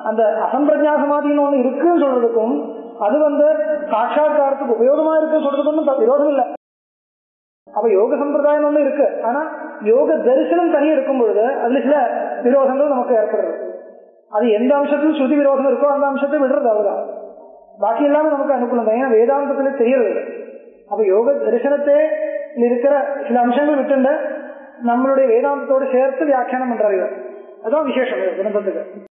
அந்த அசம்பிரஜா சமாதின்னு ஒண்ணு இருக்குன்னு சொல்றதுக்கும் அது சாட்சா்காரத்துக்கு உபயோகமா இருக்குன்னு சொல்றதுக்கும் விரோதம் இல்லை. அப்ப யோக சம்பிரதாயம் ஒண்ணு இருக்கு. ஆனா யோக தரிசனம் தனி இருக்கும் பொழுது அதுல சில விரோதங்கள் நமக்கு ஏற்படுறது. அது எந்த அம்சத்தில் ஸ்ருதி விரோதம் இருக்கோ அந்த அம்சத்தை விடுறது அவ்வளவுதான். பாக்கி எல்லாமே நமக்கு அனுகூலம் தான். ஏன்னா வேதாந்தத்துல தெரியறது. அப்ப யோக தரிசனத்தை இருக்கிற சில அம்சங்கள் விட்டு நம்மளுடைய வேதாந்தத்தோடு சேர்த்து வியாக்கியானம் பண்றாரு. அதான் விசேஷம் கிரந்தத்துக்கு.